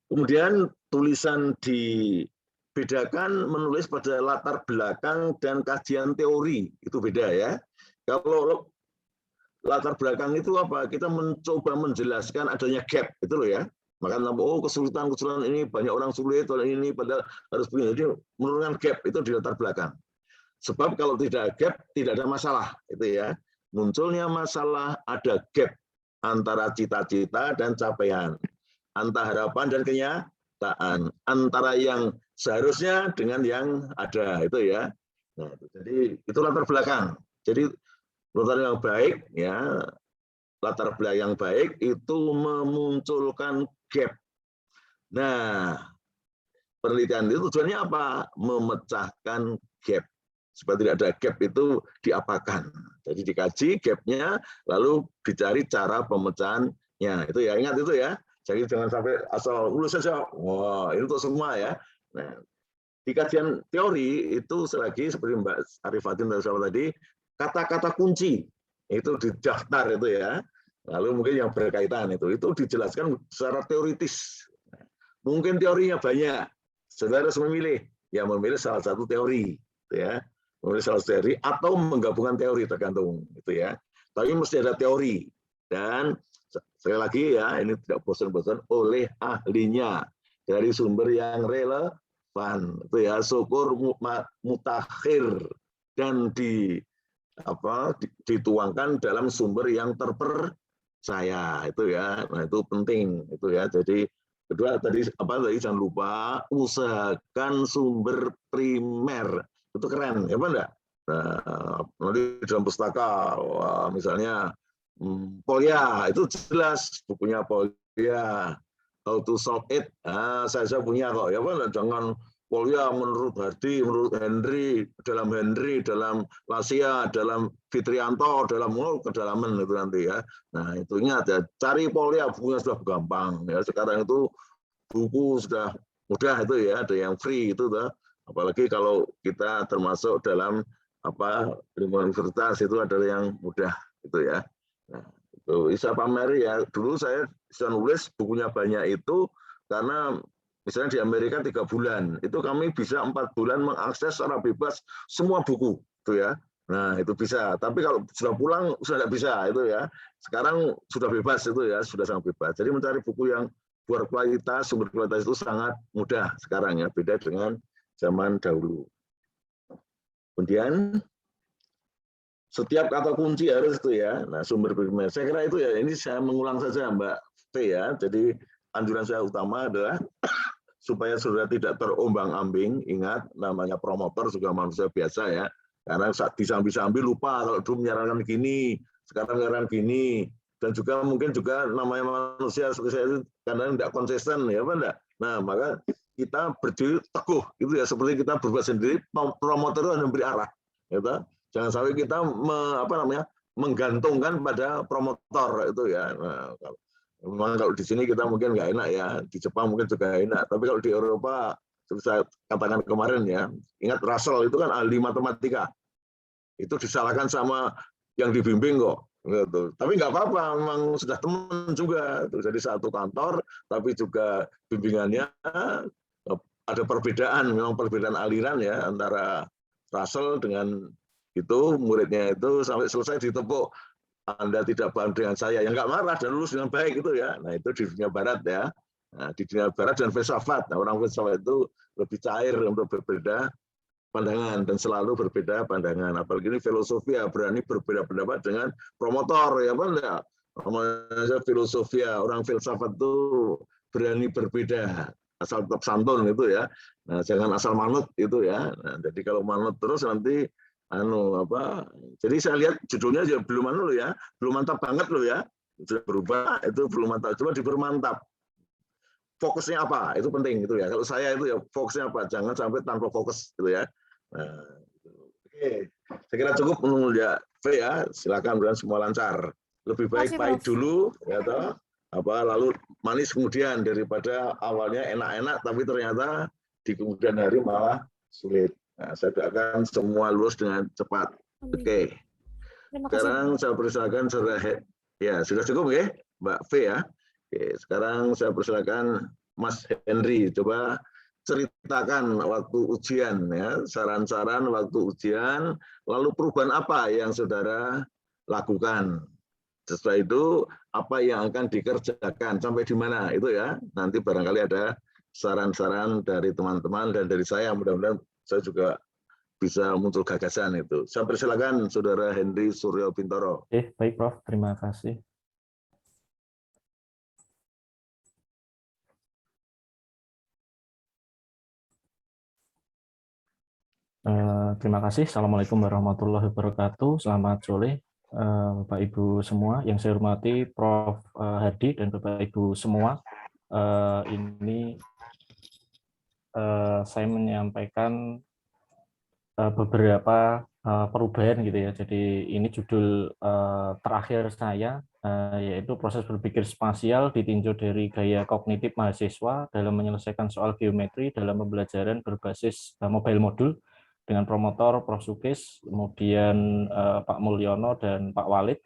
Kemudian tulisan dibedakan menulis pada latar belakang dan kajian teori, itu beda ya. Kalau latar belakang itu apa? Kita mencoba menjelaskan adanya gap, itu loh ya. Maka kesulitan ini banyak orang sulit, ini padahal harus begini. Jadi menurunkan gap itu di latar belakang. Sebab kalau tidak gap tidak ada masalah, itu ya. Munculnya masalah ada gap antara cita-cita dan capaian, antara harapan dan kenyataan, antara yang seharusnya dengan yang ada, itu ya. Nah, jadi itu latar belakang. Jadi latar yang baik ya, latar belakang yang baik itu memunculkan gap. Nah, penelitian itu tujuannya apa? Memecahkan gap. Supaya tidak ada gap itu diapakan. Jadi dikaji gapnya, lalu dicari cara pemecahannya. Itu ya, ingat itu ya. Jadi jangan sampai asal lulus saja. Wah, ini untuk semua ya. Nah, di kajian teori itu selagi seperti Mbak Arifatin tadi, kata-kata kunci itu didaftar itu ya. Lalu mungkin yang berkaitan itu dijelaskan secara teoritis. Mungkin teorinya banyak. Saudara harus memilih, ya memilih salah satu teori, ya. Memilih salah satu teori atau menggabungkan teori tergantung, itu ya. Tapi mesti ada teori dan sekali lagi ya, ini tidak bosan-bosan oleh ahlinya dari sumber yang relevan, itu ya. Syukur mutakhir dan dituangkan dalam sumber yang terpercaya, itu ya. Nah itu penting itu ya. Jadi kedua tadi jangan lupa usahakan sumber primer, itu keren ya, enggak? Nah, nanti dalam pustaka misalnya Polya itu jelas bukunya Polya, How to Solve It. Nah, saya punya kok ya, jangan Polya menurut Hardi, menurut Henry, dalam Lasia, dalam Fitrianto, dalam kedalaman itu nanti ya. Nah itu ingat ya, cari Polya, bukunya sudah gampang ya. Sekarang itu buku sudah mudah itu ya, ada yang free itu tuh. Apalagi kalau kita termasuk dalam lingkungan universitas itu ada yang mudah itu ya. Nah itu bisa pameri ya. Dulu saya bisa nulis bukunya banyak itu karena misalnya di Amerika 3 bulan, itu kami bisa 4 bulan mengakses secara bebas semua buku, itu ya. Nah itu bisa. Tapi kalau sudah pulang sudah tidak bisa itu ya. Sekarang sudah bebas itu ya, sudah sangat bebas. Jadi mencari buku yang berkualitas, sumber kualitas itu sangat mudah sekarang ya, beda dengan zaman dahulu. Kemudian setiap kata kunci harus itu ya. Nah sumber primer. Saya kira itu ya. Ini saya mengulang saja Mbak P ya. Jadi anjuran saya utama adalah supaya saudara tidak terombang-ambing, ingat namanya promotor juga manusia biasa ya, karena saat disambi-sambi lupa kalau dulu menyarankan gini, sekarang menyarankan gini, dan juga mungkin juga namanya manusia seperti saya itu kadang tidak konsisten ya apa enggak. Nah maka kita berdiri teguh itu ya, seperti kita berbuat sendiri, promotor itu harus memberi arah, gitu. Jangan sampai kita menggantungkan pada promotor itu ya. Nah, memang kalau di sini kita mungkin nggak enak ya, di Jepang mungkin juga enak, tapi kalau di Eropa, seperti saya katakan kemarin ya, ingat Russell itu kan ahli matematika, itu disalahkan sama yang dibimbing kok, Betul. Tapi nggak apa-apa, memang sudah teman juga. Jadi satu kantor, tapi juga bimbingannya ada perbedaan, memang perbedaan aliran ya antara Russell dengan itu muridnya itu sampai selesai ditepuk. Anda tidak paham dengan saya, yang nggak marah dan lulus dengan baik itu ya. Nah itu di dunia barat ya. Nah, di dunia barat dan filsafat, nah, orang filsafat itu lebih cair untuk berbeda pandangan dan selalu berbeda pandangan. Apalagi ini filosofi ya, berani berbeda pendapat dengan promotor ya kan ya. Namanya filosofi ya, orang filsafat itu berani berbeda, asal tetap santun itu ya. Nah, jangan asal manut itu ya. Nah, jadi kalau manut terus nanti jadi saya lihat judulnya aja belum ya, belum mantap banget loh ya. Sudah berubah itu belum mantap, coba dipermantap. Fokusnya apa? Itu penting itu ya. Kalau saya itu ya fokusnya apa? Jangan sampai tanpa fokus gitu ya. Nah, oke. Saya kira cukup menunggu ya. V ya, silakan dan semua lancar. Lebih baik pahit dulu ya toh. Lalu manis kemudian daripada awalnya enak-enak tapi ternyata di kemudian hari malah sulit. Nah, saya doakan semua lulus dengan cepat. Oke. Sekarang saya persilakan saudara ya sudah cukup ya Mbak V ya. Oke, sekarang saya persilakan Mas Henry, coba ceritakan waktu ujian ya, saran-saran waktu ujian, lalu perubahan apa yang saudara lakukan. Setelah itu apa yang akan dikerjakan sampai di mana itu ya. Nanti barangkali ada saran-saran dari teman-teman dan dari saya, mudah-mudahan saya juga bisa muncul gagasan itu. Saya persilakan Saudara Henry Suryo Bintoro. Baik Prof, terima kasih. Terima kasih. Assalamualaikum warahmatullahi wabarakatuh. Selamat sore Bapak Ibu semua. Yang saya hormati Prof. Hardi dan Bapak Ibu semua. Ini saya menyampaikan beberapa perubahan gitu ya. Jadi ini judul terakhir saya, yaitu proses berpikir spasial ditinjau dari gaya kognitif mahasiswa dalam menyelesaikan soal geometri dalam pembelajaran berbasis mobile modul dengan promotor Prof. Sukis, kemudian Pak Mulyono dan Pak Walid,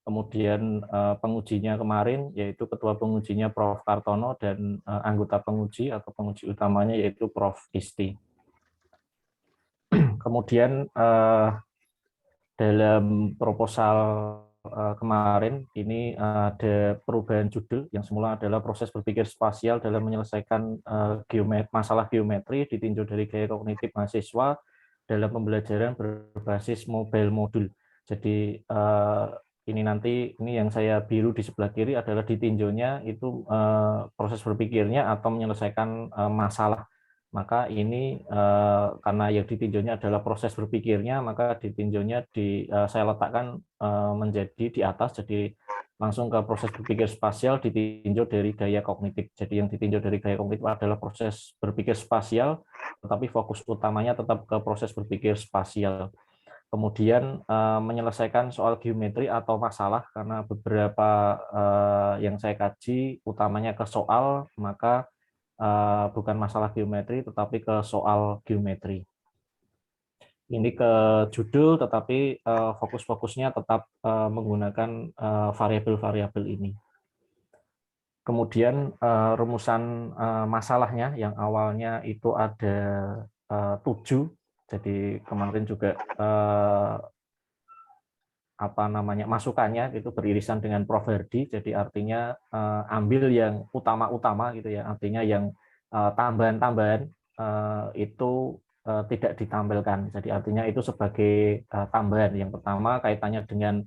kemudian pengujinya kemarin yaitu ketua pengujinya Prof. Kartono dan anggota penguji atau penguji utamanya yaitu Prof. Isti. Kemudian dalam proposal kemarin ini ada perubahan judul yang semula adalah proses berpikir spasial dalam menyelesaikan masalah geometri ditinjau dari gaya kognitif mahasiswa dalam pembelajaran berbasis mobile modul. Jadi ini yang saya biru di sebelah kiri adalah ditinjaunya itu proses berpikirnya atau menyelesaikan masalah. Maka ini karena yang ditinjaunya adalah proses berpikirnya, maka ditinjaunya saya letakkan menjadi di atas, jadi langsung ke proses berpikir spasial ditinjau dari gaya kognitif. Jadi yang ditinjau dari gaya kognitif adalah proses berpikir spasial, tetapi fokus utamanya tetap ke proses berpikir spasial. Kemudian menyelesaikan soal geometri atau masalah, karena beberapa yang saya kaji utamanya ke soal, maka bukan masalah geometri, tetapi ke soal geometri. Ini ke judul, tetapi fokus-fokusnya tetap menggunakan variabel-variabel ini. Kemudian rumusan masalahnya yang awalnya itu ada 7, jadi kemarin juga masukannya itu beririsan dengan Prof. Hardi, jadi artinya ambil yang utama-utama gitu ya, artinya yang tambahan-tambahan itu tidak ditampilkan, jadi artinya itu sebagai tambahan. Yang pertama kaitannya dengan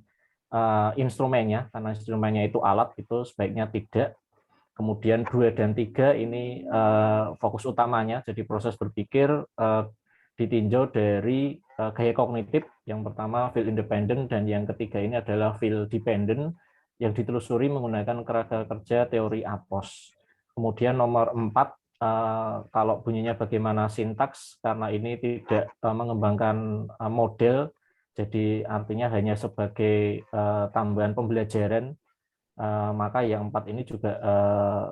instrumennya, karena instrumennya itu alat, itu sebaiknya tidak. Kemudian 2 dan 3 ini fokus utamanya, jadi proses berpikir ditinjau dari gaya kognitif. Yang pertama field independent, dan yang ketiga ini adalah field dependent yang ditelusuri menggunakan kerangka kerja teori APOS. Kemudian nomor 4 kalau bunyinya bagaimana sintaks, karena ini tidak mengembangkan model, jadi artinya hanya sebagai tambahan pembelajaran, maka yang 4 ini juga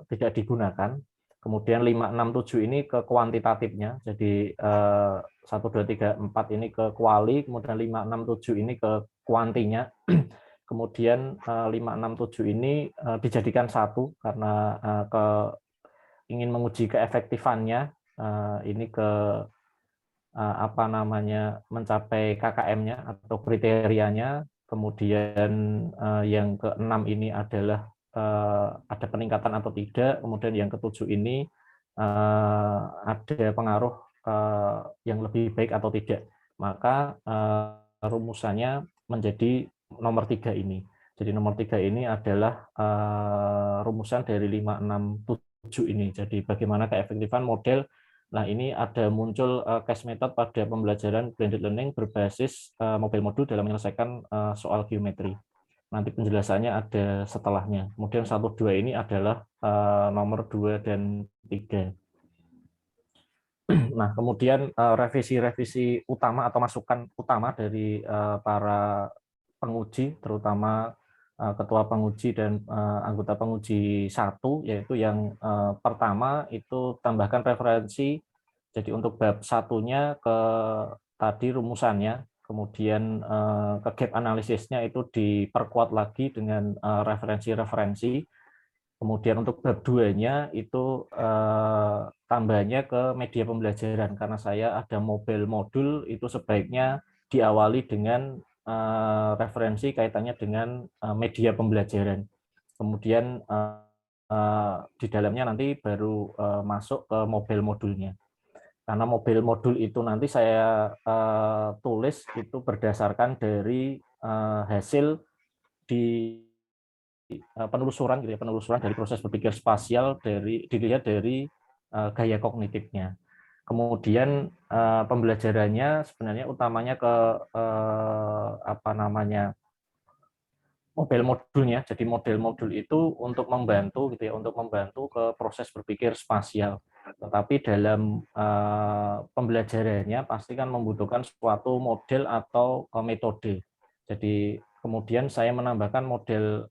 tidak digunakan. Kemudian 5, 6, 7 ini ke kuantitatifnya, jadi 1, 2, 3, 4 ini ke kuali, kemudian 5, 6, 7 ini ke kuantinya. Kemudian 567 ini dijadikan satu karena ingin menguji keefektifannya, ini ke apa namanya, mencapai KKM-nya atau kriterianya. Kemudian yang ke-6 ini adalah ada peningkatan atau tidak. Kemudian yang ke-7 ini ada pengaruh yang lebih baik atau tidak. Maka rumusannya menjadi nomor 3 ini. Jadi nomor 3 ini adalah rumusan dari 567 ini. Jadi bagaimana keefektifan model. Nah, ini ada muncul case method pada pembelajaran blended learning berbasis mobile modul dalam menyelesaikan soal geometri. Nanti penjelasannya ada setelahnya. Kemudian 1-2 ini adalah nomor 2 dan 3. Nah, kemudian revisi-revisi utama atau masukan utama dari para penguji, terutama ketua penguji dan anggota penguji 1, yaitu yang pertama itu tambahkan referensi. Jadi untuk bab 1-nya ke tadi rumusannya, kemudian ke gap analisisnya itu diperkuat lagi dengan referensi-referensi. Kemudian untuk bab 2-nya itu tambahnya ke media pembelajaran, karena saya ada mobile modul, itu sebaiknya diawali dengan referensi kaitannya dengan media pembelajaran. Kemudian di dalamnya nanti baru masuk ke mobile modulnya. Karena mobile modul itu nanti saya tulis itu berdasarkan dari hasil di penelusuran gitu ya, penelusuran dari proses berpikir spasial dilihat dari gaya kognitifnya. Kemudian pembelajarannya sebenarnya utamanya ke apa namanya, mobile modulnya. Jadi model modul itu untuk membantu gitu ya, untuk membantu ke proses berpikir spasial. Tetapi dalam pembelajarannya pasti kan membutuhkan suatu model atau metode. Jadi kemudian saya menambahkan model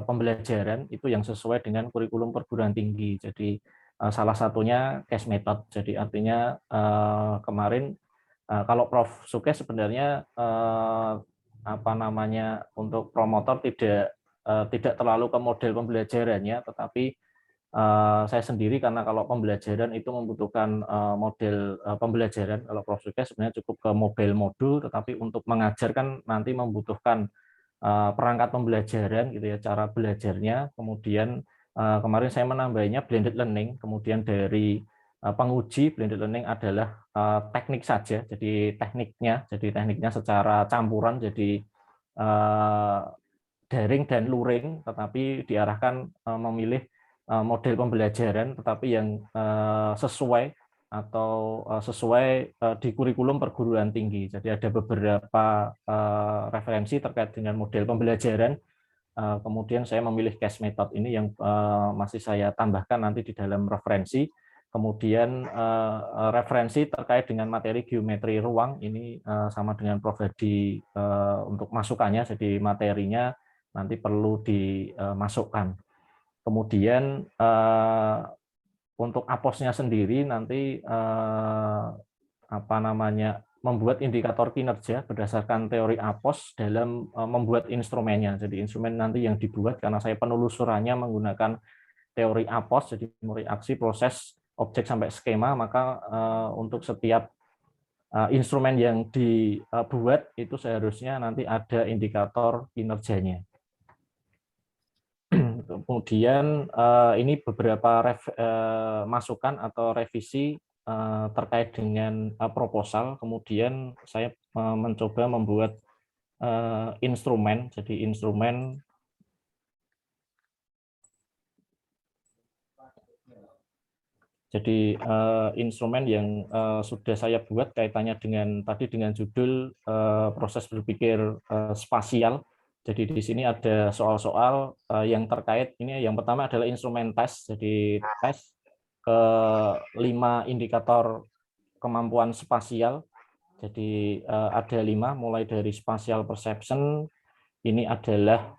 pembelajaran itu yang sesuai dengan kurikulum perguruan tinggi. Jadi salah satunya case method. Jadi artinya kemarin kalau Prof. Sukes sebenarnya apa namanya, untuk promotor tidak terlalu ke model pembelajarannya, tetapi saya sendiri karena kalau pembelajaran itu membutuhkan model pembelajaran, kalau Prof. Sukes sebenarnya cukup ke mobile modul, tetapi untuk mengajarkan nanti membutuhkan perangkat pembelajaran gitu ya, cara belajarnya. Kemudian kemarin saya menambahnya blended learning, kemudian dari penguji blended learning adalah teknik saja, jadi tekniknya secara campuran, jadi daring dan luring, tetapi diarahkan memilih model pembelajaran, tetapi yang sesuai atau sesuai di kurikulum perguruan tinggi. Jadi ada beberapa referensi terkait dengan model pembelajaran. Kemudian saya memilih case method ini yang masih saya tambahkan nanti di dalam referensi. Kemudian referensi terkait dengan materi geometri ruang ini sama dengan Prof. Hadi untuk masukannya, jadi materinya nanti perlu dimasukkan. Kemudian untuk APOS-nya sendiri nanti apa namanya, membuat indikator kinerja berdasarkan teori APOS dalam membuat instrumennya. Jadi instrumen nanti yang dibuat karena saya penelusurannya menggunakan teori APOS, jadi reaksi, proses, objek sampai skema, maka untuk setiap instrumen yang dibuat itu seharusnya nanti ada indikator kinerjanya. Kemudian ini beberapa masukan atau revisi terkait dengan proposal. Kemudian saya mencoba membuat instrumen. Jadi instrumen yang sudah saya buat kaitannya dengan tadi dengan judul proses berpikir spasial. Jadi di sini ada soal-soal yang terkait, ini yang pertama adalah instrumen tes. Jadi tes ke 5 indikator kemampuan spasial. Jadi ada 5, mulai dari spatial perception, ini adalah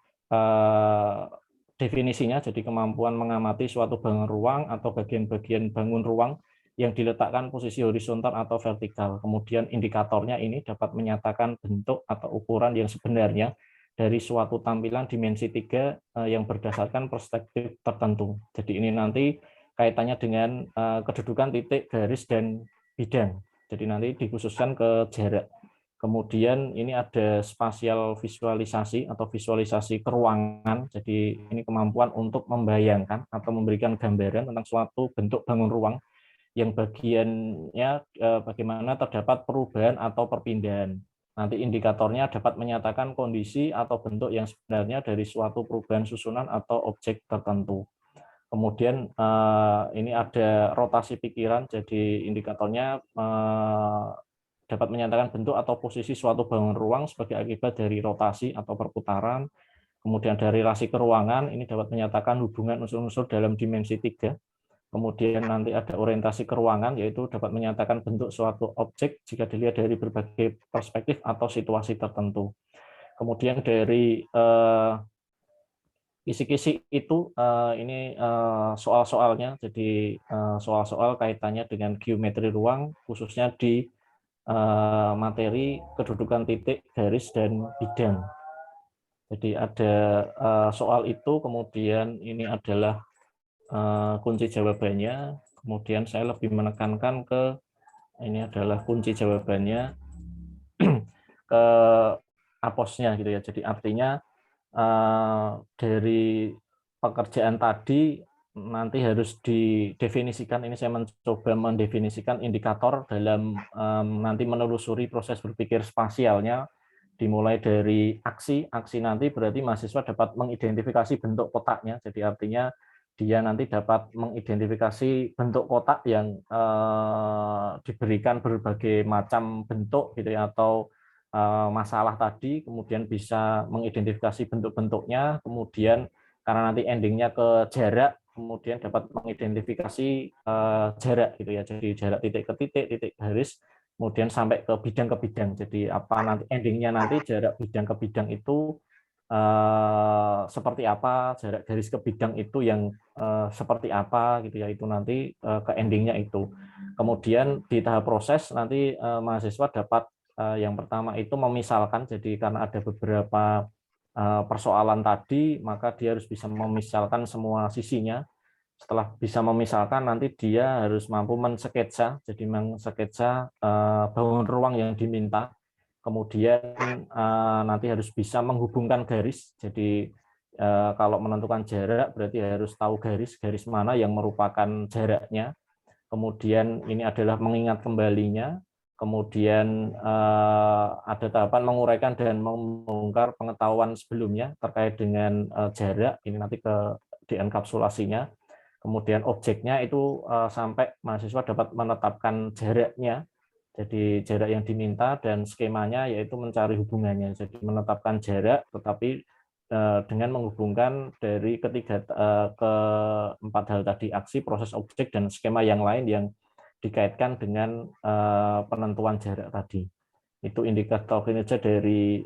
definisinya, jadi kemampuan mengamati suatu bangun ruang atau bagian-bagian bangun ruang yang diletakkan posisi horizontal atau vertikal. Kemudian indikatornya ini dapat menyatakan bentuk atau ukuran yang sebenarnya dari suatu tampilan dimensi 3 yang berdasarkan perspektif tertentu. Jadi ini nanti kaitannya dengan kedudukan titik, garis, dan bidang. Jadi nanti dikhususkan ke jarak. Kemudian ini ada spasial visualisasi atau visualisasi keruangan. Jadi ini kemampuan untuk membayangkan atau memberikan gambaran tentang suatu bentuk bangun ruang yang bagiannya bagaimana terdapat perubahan atau perpindahan. Nanti indikatornya dapat menyatakan kondisi atau bentuk yang sebenarnya dari suatu perubahan susunan atau objek tertentu. Kemudian ini ada rotasi pikiran, jadi indikatornya dapat menyatakan bentuk atau posisi suatu bangun ruang sebagai akibat dari rotasi atau perputaran. Kemudian dari relasi keruangan, ini dapat menyatakan hubungan unsur-unsur dalam dimensi 3. Kemudian nanti ada orientasi keruangan, yaitu dapat menyatakan bentuk suatu objek jika dilihat dari berbagai perspektif atau situasi tertentu. Kemudian dari kisi-kisi itu ini soal-soalnya, jadi soal-soal kaitannya dengan geometri ruang, khususnya di materi kedudukan titik, garis, dan bidang. Jadi ada soal itu, kemudian ini adalah kunci jawabannya, kemudian saya lebih menekankan ke ini adalah kunci jawabannya ke aposnya gitu ya. Jadi artinya dari pekerjaan tadi nanti harus didefinisikan, ini saya mencoba mendefinisikan indikator dalam nanti menelusuri proses berpikir spasialnya, dimulai dari aksi nanti berarti mahasiswa dapat mengidentifikasi bentuk kotaknya, jadi artinya dia nanti dapat mengidentifikasi bentuk kotak yang diberikan berbagai macam bentuk gitu ya, atau masalah tadi, kemudian bisa mengidentifikasi bentuk-bentuknya, kemudian karena nanti endingnya ke jarak, kemudian dapat mengidentifikasi jarak gitu ya, jadi jarak titik ke titik, titik garis, kemudian sampai ke bidang. Jadi apa nanti endingnya, nanti jarak bidang ke bidang itu seperti apa, jarak garis ke bidang itu yang seperti apa gitu ya, itu nanti ke endingnya itu. Kemudian di tahap proses nanti mahasiswa dapat yang pertama itu memisalkan, jadi karena ada beberapa persoalan tadi, maka dia harus bisa memisalkan semua sisinya. Setelah bisa memisalkan, nanti dia harus mampu mensketsa, jadi mensketsa bangun ruang yang diminta. Kemudian nanti harus bisa menghubungkan garis, jadi kalau menentukan jarak berarti harus tahu garis mana yang merupakan jaraknya. Kemudian ini adalah mengingat kembalinya. Kemudian ada tahapan menguraikan dan membongkar pengetahuan sebelumnya terkait dengan jarak, ini nanti ke dienkapsulasinya. Kemudian objeknya itu sampai mahasiswa dapat menetapkan jaraknya, jadi jarak yang diminta, dan skemanya yaitu mencari hubungannya, jadi menetapkan jarak tetapi dengan menghubungkan dari keempat hal tadi, aksi, proses, objek, dan skema yang lain yang dikaitkan dengan penentuan jarak tadi. Itu indikator kinerja dari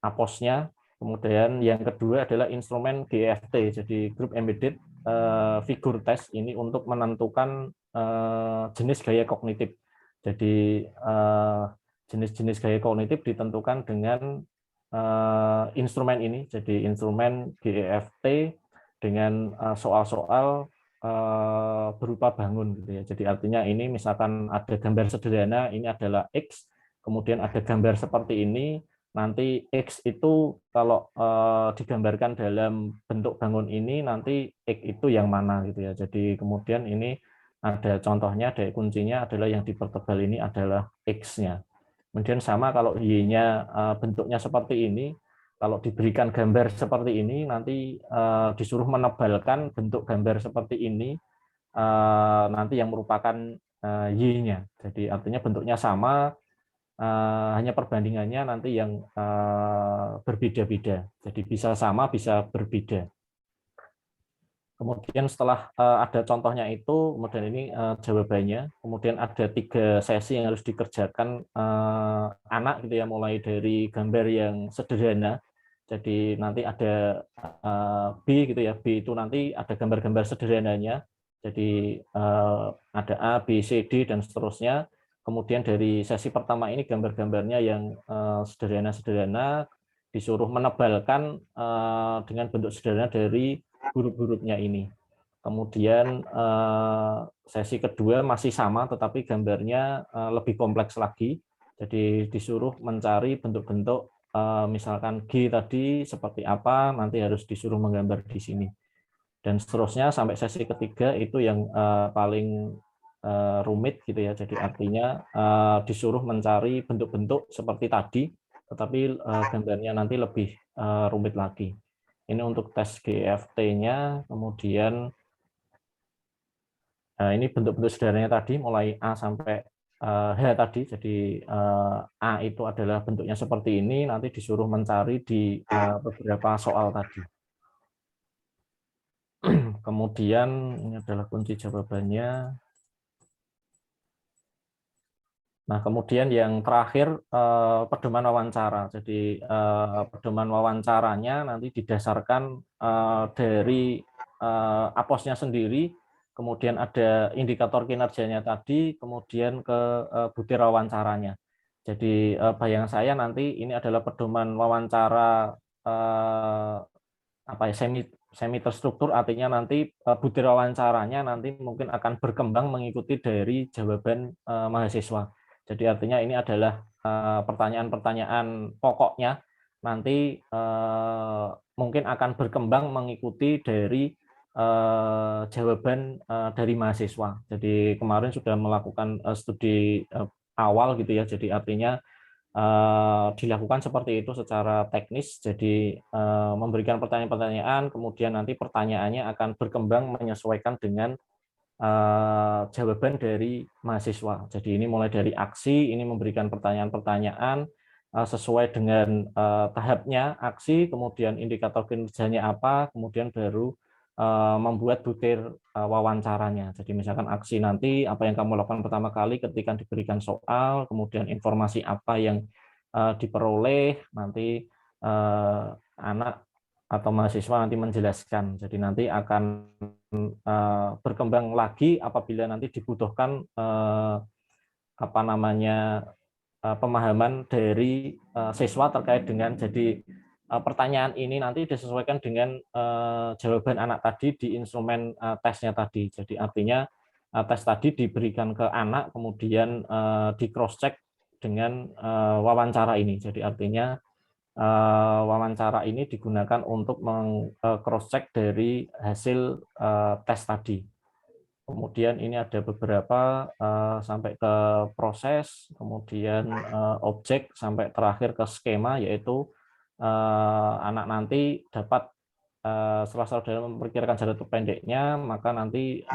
aposnya. Kemudian yang kedua adalah instrumen GEFT, jadi Group Embedded Figure Test, ini untuk menentukan jenis gaya kognitif. Jadi jenis-jenis gaya kognitif ditentukan dengan instrumen ini, jadi instrumen GEFT dengan soal-soal berupa bangun gitu ya. Jadi artinya ini misalkan ada gambar sederhana, ini adalah X, kemudian ada gambar seperti ini, nanti X itu kalau digambarkan dalam bentuk bangun ini, nanti X itu yang mana gitu ya. Jadi kemudian ini ada contohnya, ada kuncinya adalah yang dipertebal ini adalah X-nya. Kemudian sama kalau Y-nya bentuknya seperti ini, kalau diberikan gambar seperti ini, nanti disuruh menebalkan bentuk gambar seperti ini, nanti yang merupakan Y-nya. Jadi artinya bentuknya sama, hanya perbandingannya nanti yang berbeda-beda. Jadi bisa sama, bisa berbeda. Kemudian setelah ada contohnya itu, kemudian ini jawabannya. Kemudian ada 3 sesi yang harus dikerjakan anak gitu ya, mulai dari gambar yang sederhana. Jadi nanti ada B gitu ya, B itu nanti ada gambar-gambar sederhananya. Jadi ada A, B, C, D dan seterusnya. Kemudian dari sesi pertama ini gambar-gambarnya yang sederhana-sederhana, disuruh menebalkan dengan bentuk sederhana dari huruf-hurufnya ini. Kemudian sesi kedua masih sama, tetapi gambarnya lebih kompleks lagi. Jadi disuruh mencari bentuk-bentuk, misalkan G tadi seperti apa, nanti harus disuruh menggambar di sini. Dan seterusnya sampai sesi ketiga itu yang paling rumit gitu ya. Jadi artinya disuruh mencari bentuk-bentuk seperti tadi, tetapi gambarnya nanti lebih rumit lagi. Ini untuk tes GFT-nya, kemudian ini bentuk-bentuk sederhananya tadi, mulai A sampai H tadi. Jadi A itu adalah bentuknya seperti ini, nanti disuruh mencari di beberapa soal tadi. Kemudian ini adalah kunci jawabannya. Nah, kemudian yang terakhir pedoman wawancara. Jadi pedoman wawancaranya nanti didasarkan dari APOS-nya sendiri, kemudian ada indikator kinerjanya tadi, kemudian ke butir wawancaranya. Jadi bayangan saya nanti ini adalah pedoman wawancara semi terstruktur, artinya nanti butir wawancaranya nanti mungkin akan berkembang mengikuti dari jawaban mahasiswa. Jadi artinya ini adalah pertanyaan-pertanyaan pokoknya nanti mungkin akan berkembang mengikuti dari jawaban dari mahasiswa. Jadi kemarin sudah melakukan studi awal gitu ya. Jadi artinya dilakukan seperti itu secara teknis. Jadi memberikan pertanyaan-pertanyaan, kemudian nanti pertanyaannya akan berkembang menyesuaikan dengan jawaban dari mahasiswa. Jadi ini mulai dari aksi, ini memberikan pertanyaan-pertanyaan sesuai dengan tahapnya aksi, kemudian indikator kinerjanya apa, kemudian baru membuat butir wawancaranya. Jadi misalkan aksi nanti apa yang kamu lakukan pertama kali ketika diberikan soal, kemudian informasi apa yang diperoleh, nanti anak atau mahasiswa nanti menjelaskan. Jadi nanti akan berkembang lagi apabila nanti dibutuhkan pemahaman dari siswa terkait dengan, jadi pertanyaan ini nanti disesuaikan dengan jawaban anak tadi di instrumen tesnya tadi. Jadi artinya tes tadi diberikan ke anak, kemudian di cross check dengan wawancara ini. Jadi artinya wawancara ini digunakan untuk meng-cross check dari hasil tes tadi. Kemudian ini ada beberapa sampai ke proses, kemudian objek, sampai terakhir ke skema, yaitu anak nanti dapat setelah saudara memperkirakan jarak terpendeknya, maka nanti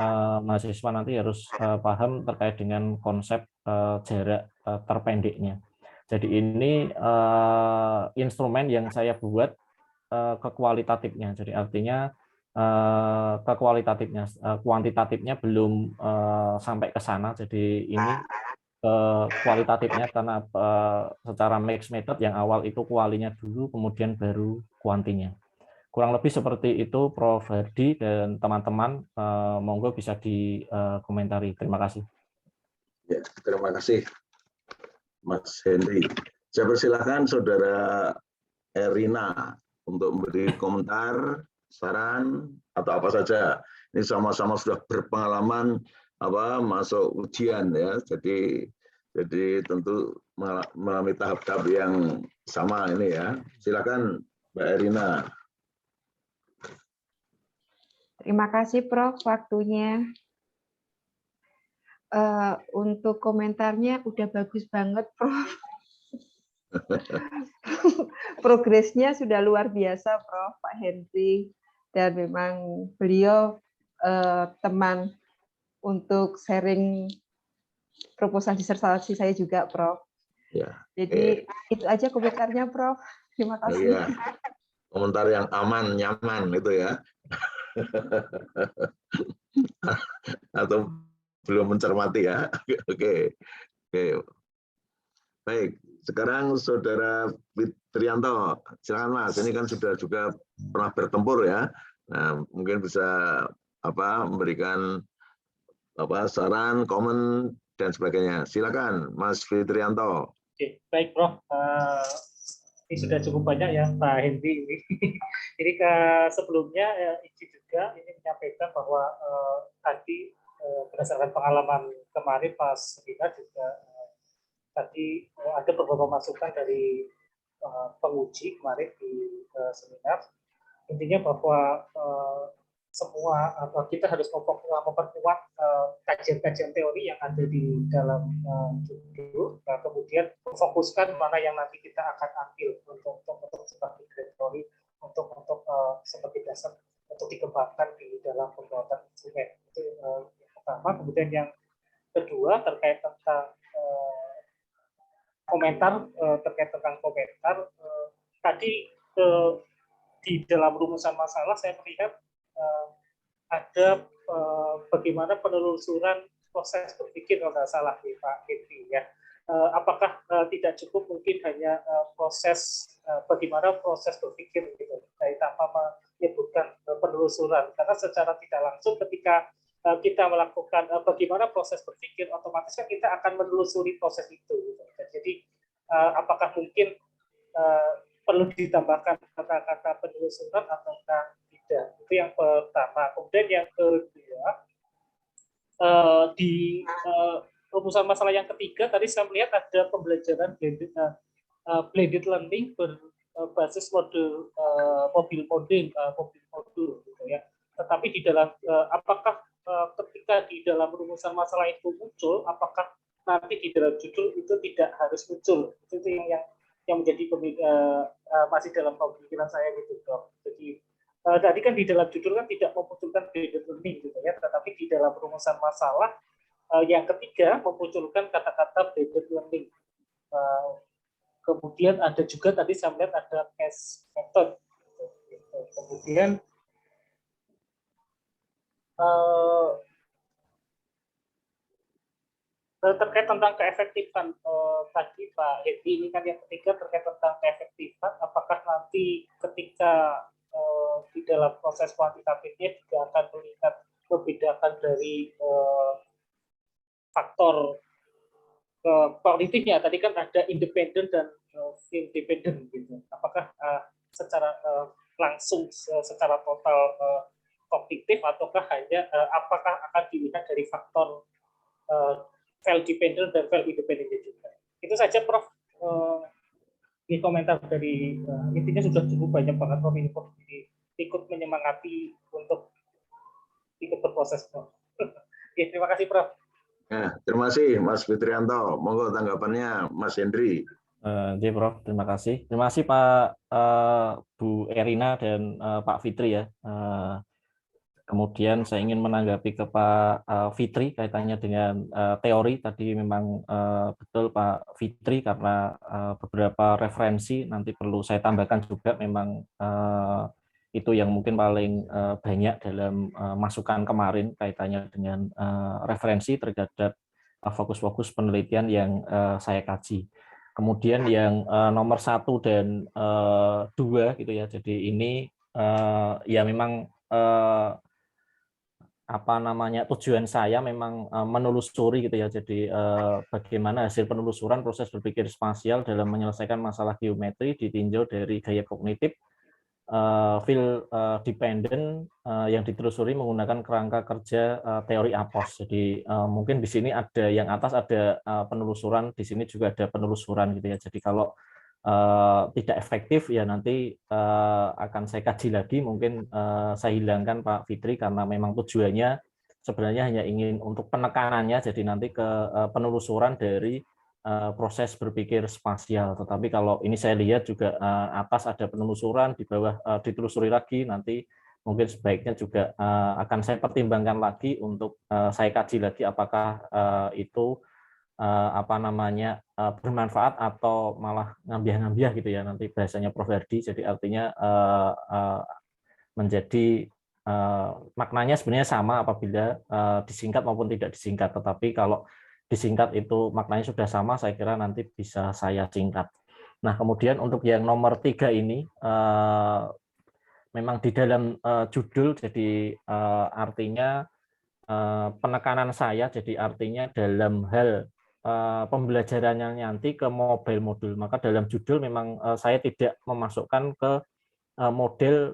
mahasiswa nanti harus paham terkait dengan konsep jarak terpendeknya. Jadi ini instrumen yang saya buat ke kualitatifnya. Jadi artinya ke kualitatifnya, kuantitatifnya belum sampai ke sana. Jadi ini ke kualitatifnya, karena secara mix method yang awal itu kualinya dulu, kemudian baru kuantinya. Kurang lebih seperti itu, Prof. Hardy dan teman-teman. Monggo bisa dikomentari. Terima kasih. Ya, terima kasih, Mas Henry. Saya persilahkan Saudara Erina untuk memberi komentar, saran, atau apa saja. Ini sama-sama sudah berpengalaman masuk ujian ya. Jadi tentu melalui tahap-tahap yang sama ini ya. Silakan Mbak Erina. Terima kasih Prof waktunya. Untuk komentarnya udah bagus banget Prof. Progresnya sudah luar biasa Prof, Pak Henry, dan memang beliau teman untuk sharing proposal disertasi saya juga Prof. Ya. Jadi itu aja komentarnya Prof. Terima kasih. Ya. Komentar yang aman, nyaman itu ya. Atau belum mencermati ya. Oke. Baik, sekarang Saudara Trianto, silakan Mas. Ini kan sudah juga pernah bertempur ya. Nah, mungkin bisa memberikan saran, komen dan sebagainya. Silakan, Mas Fitrianto. Oke, baik Prof. Ini sudah cukup banyak ya Pak Hendy ini. Jadi sebelumnya izin juga ini menyampaikan bahwa tadi berdasarkan pengalaman kemarin pas seminar juga tadi ada beberapa masukan dari penguji kemarin di seminar. Intinya bahwa semua kita harus memperkuat kajian-kajian teori yang ada di dalam judul, kemudian memfokuskan mana yang nanti kita akan ambil untuk sebagai teori untuk sebagai dasar untuk dikembangkan di dalam pembuatan instrumen. Itu yang pertama. Kemudian yang kedua terkait tentang komentar tadi di dalam rumusan masalah saya melihat ada bagaimana penelusuran proses berpikir kalau nggak salah nih Pak Hendy ya. Apakah tidak cukup mungkin hanya proses bagaimana proses berpikir gitu, tanpa menyebutkan penelusuran, karena secara tidak langsung ketika kita melakukan bagaimana proses berpikir, otomatis kan kita akan menelusuri proses itu. Gitu. Jadi apakah mungkin perlu ditambahkan kata-kata penelusuran ataukah tidak? Itu yang pertama. Kemudian yang kedua, di rumusan masalah yang ketiga tadi saya melihat ada pembelajaran blended learning berbasis modul modul gitu ya. Tetapi di dalam apakah ketika di dalam rumusan masalah itu muncul, apakah nanti di dalam judul itu tidak harus muncul? Itu yang menjadi masih dalam pemikiran saya gitu, Prof. Jadi tadi kan di dalam judul kan tidak memunculkan blended learning gitu ya, tetapi di dalam rumusan masalah yang ketiga memunculkan kata-kata blended learning. Kemudian ada juga tadi saya melihat ada case method. Gitu. Kemudian terkait tentang keefektifan tadi Pak Hendy, ini kan yang ketiga terkait tentang keefektifan, apakah nanti ketika di dalam proses kuantitatifnya juga akan melihat membedakan dari faktor kognitifnya, tadi kan ada independen dan independen gitu. Apakah secara langsung secara total kognitif ataukah hanya apakah akan dilihat dari faktor file dependent dan file independent juga. Itu saja Prof. Di komentar dari intinya sudah cukup banyak banget Prof. Ini ikut menyemangati untuk ikut berproses Prof. Oke, terima kasih Prof. Nah, terima kasih Mas Fitrianto. Monggo tanggapannya Mas Hendry. Jadi Prof, terima kasih. Terima kasih Pak Bu Erina dan Pak Fitri ya. Kemudian saya ingin menanggapi ke Pak Fitri kaitannya dengan teori. Tadi memang betul Pak Fitri, karena beberapa referensi nanti perlu saya tambahkan juga, memang itu yang mungkin paling banyak dalam masukan kemarin kaitannya dengan referensi terhadap fokus-fokus penelitian yang saya kaji. Kemudian yang nomor 1 dan 2 gitu ya. Jadi ini ya memang tujuan saya memang menelusuri gitu ya. Jadi bagaimana hasil penelusuran proses berpikir spasial dalam menyelesaikan masalah geometri ditinjau dari gaya kognitif feel dependent yang ditelusuri menggunakan kerangka kerja teori APOS. Jadi mungkin di sini ada yang atas ada penelusuran, di sini juga ada penelusuran gitu ya. Jadi kalau tidak efektif ya nanti akan saya kaji lagi, mungkin saya hilangkan Pak Fitri karena memang tujuannya sebenarnya hanya ingin untuk penekanannya, jadi nanti ke penelusuran dari proses berpikir spasial. Tetapi kalau ini saya lihat juga atas ada penelusuran, di bawah ditelusuri lagi, nanti mungkin sebaiknya juga akan saya pertimbangkan lagi untuk saya kaji lagi apakah itu bermanfaat atau malah ngambiah-ngambiah gitu ya, nanti bahasanya Prof. Hardy. Jadi artinya menjadi maknanya sebenarnya sama apabila disingkat maupun tidak disingkat, tetapi kalau disingkat itu maknanya sudah sama, saya kira nanti bisa saya singkat. Nah, kemudian untuk yang nomor 3 ini memang di dalam judul, jadi artinya penekanan saya, jadi artinya dalam hal pembelajarannya nanti ke mobile modul. Maka dalam judul memang saya tidak memasukkan ke model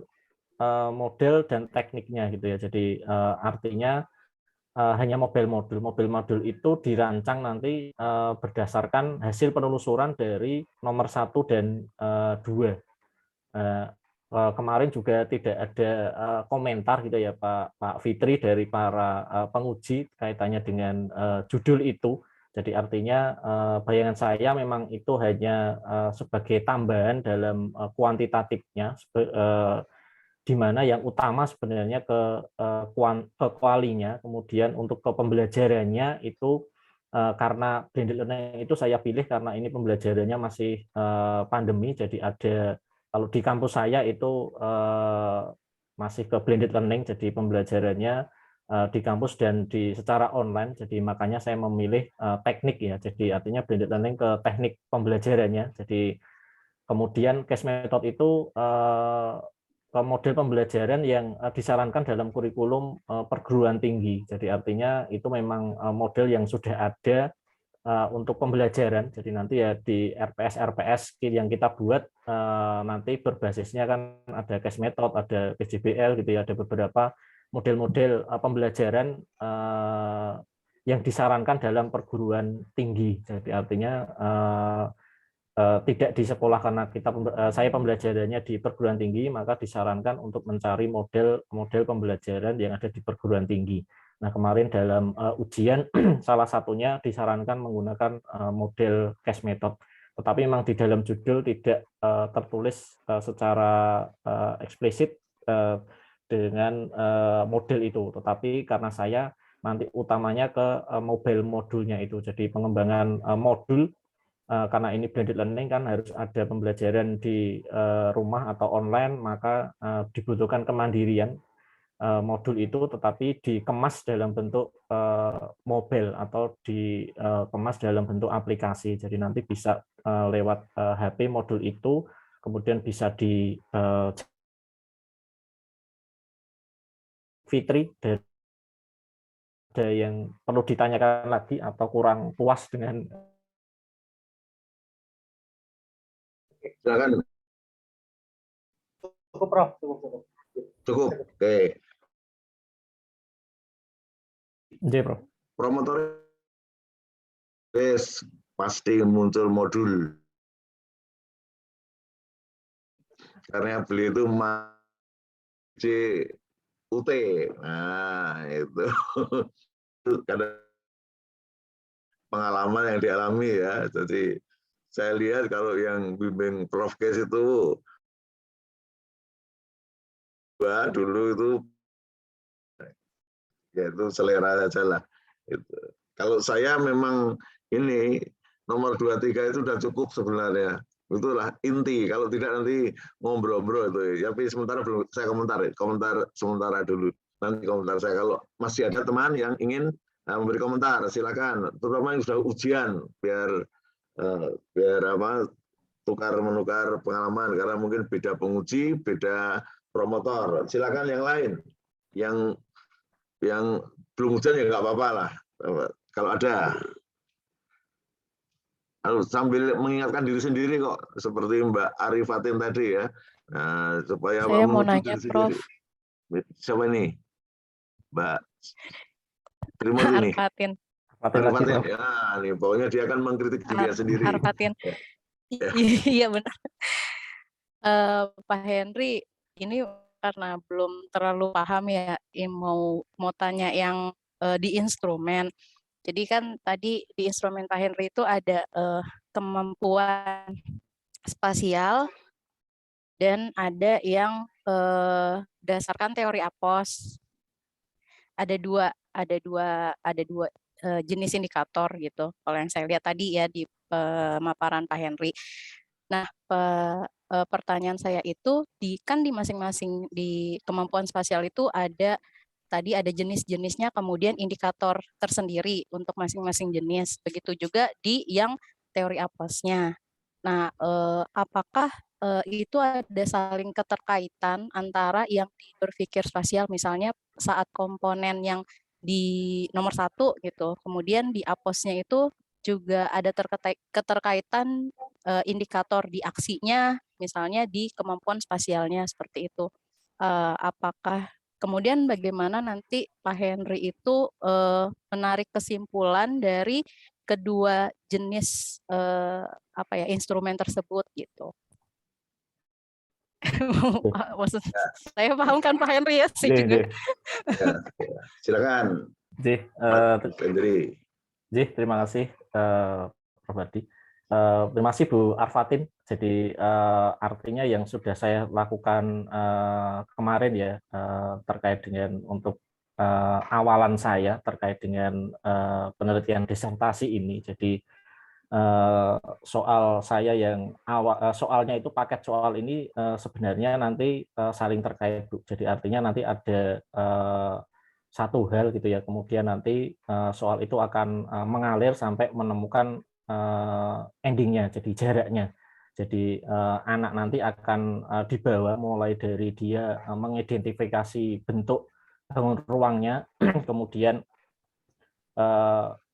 dan tekniknya gitu ya. Jadi artinya hanya mobile modul. Mobile modul itu dirancang nanti berdasarkan hasil penelusuran dari nomor 1 dan 2. Kemarin juga tidak ada komentar gitu ya Pak Fitri dari para penguji kaitannya dengan judul itu. Jadi artinya bayangan saya memang itu hanya sebagai tambahan dalam kuantitatifnya, di mana yang utama sebenarnya ke kualinya, kemudian untuk ke pembelajarannya itu karena blended learning itu saya pilih karena ini pembelajarannya masih pandemi, jadi ada kalau di kampus saya itu masih ke blended learning, jadi pembelajarannya di kampus dan secara online, jadi makanya saya memilih teknik ya, jadi artinya blended learning ke teknik pembelajarannya. Jadi kemudian case method itu ke model pembelajaran yang disarankan dalam kurikulum perguruan tinggi. Jadi artinya itu memang model yang sudah ada untuk pembelajaran. Jadi nanti ya di RPS yang kita buat nanti berbasisnya kan ada case method, ada PJBL gitu ya, ada beberapa model-model pembelajaran yang disarankan dalam perguruan tinggi. Jadi artinya tidak di sekolah karena saya pembelajarannya di perguruan tinggi, maka disarankan untuk mencari model pembelajaran yang ada di perguruan tinggi. Nah, kemarin dalam ujian salah satunya disarankan menggunakan model case method. Tetapi memang di dalam judul tidak tertulis secara eksplisit dengan model itu. Tetapi karena saya nanti utamanya ke mobile modulnya itu. Jadi pengembangan modul karena ini blended learning kan harus ada pembelajaran di rumah atau online, maka dibutuhkan kemandirian modul itu, tetapi dikemas dalam bentuk mobile atau dikemas dalam bentuk aplikasi. Jadi nanti bisa lewat HP modul itu, kemudian bisa di Fitri, ada yang perlu ditanyakan lagi atau kurang puas dengan? Silakan. Cukup, Prof. Cukup. Oke. Prof. Promotor pasti muncul modul. Karena beliau itu UT. Nah, itu ada pengalaman yang dialami ya. Jadi saya lihat kalau yang bimbing Prof Kes itu dulu itu yaitu selera saja lah. Kalau saya memang ini nomor 23 itu sudah cukup sebenarnya. Itulah inti. Kalau tidak nanti ngobrol-ngobrol itu. Tapi sementara belum saya komentar sementara dulu. Nanti komentar saya kalau masih ada teman yang ingin memberi komentar, silakan. Terutama yang sudah ujian biar tukar menukar pengalaman karena mungkin beda penguji, beda promotor. Silakan yang lain. Yang belum ujian ya nggak apa-apa lah. Kalau ada. Sambil mengingatkan diri sendiri kok, seperti Mbak Arifatin tadi ya. Nah, supaya saya mau nanya, Prof. Siapa ini? Mbak Trimur ini. Arfatin. Arfatin. Ya, nih pokoknya dia akan mengkritik diri sendiri. Arfatin. Ya. Iya benar. Pak Henry, ini karena belum terlalu paham ya, mau tanya yang di instrumen. Jadi kan tadi di instrumen Pak Henry itu ada kemampuan spasial dan ada yang berdasarkan teori APOS. Ada dua jenis indikator gitu. Kalau yang saya lihat tadi ya di pemaparan Pak Henry. Nah, pertanyaan saya itu kan di masing-masing di kemampuan spasial itu tadi ada jenis-jenisnya, kemudian indikator tersendiri untuk masing-masing jenis. Begitu juga di yang teori APOS-nya. Nah, apakah itu ada saling keterkaitan antara yang berpikir spasial, misalnya saat komponen yang di nomor 1 gitu. Kemudian di APOS-nya itu juga ada keterkaitan indikator di aksinya, misalnya di kemampuan spasialnya seperti itu. Apakah kemudian bagaimana nanti Pak Henry itu menarik kesimpulan dari kedua jenis instrumen tersebut gitu. Maksud saya paham kan Pak Henry ya sih juga. Ya, silakan. Mas Henry. Terima kasih Prof. Hadi. Terima kasih Bu Arfatin. Jadi artinya yang sudah saya lakukan kemarin ya terkait dengan untuk awalan saya terkait dengan penelitian disertasi ini. Jadi soal saya yang soalnya itu paket soal ini sebenarnya nanti saling terkait Bu. Jadi artinya nanti ada satu hal gitu ya, kemudian nanti soal itu akan mengalir sampai menemukan endingnya, jadi jaraknya. Jadi anak nanti akan dibawa mulai dari dia mengidentifikasi bentuk bangun ruangnya, kemudian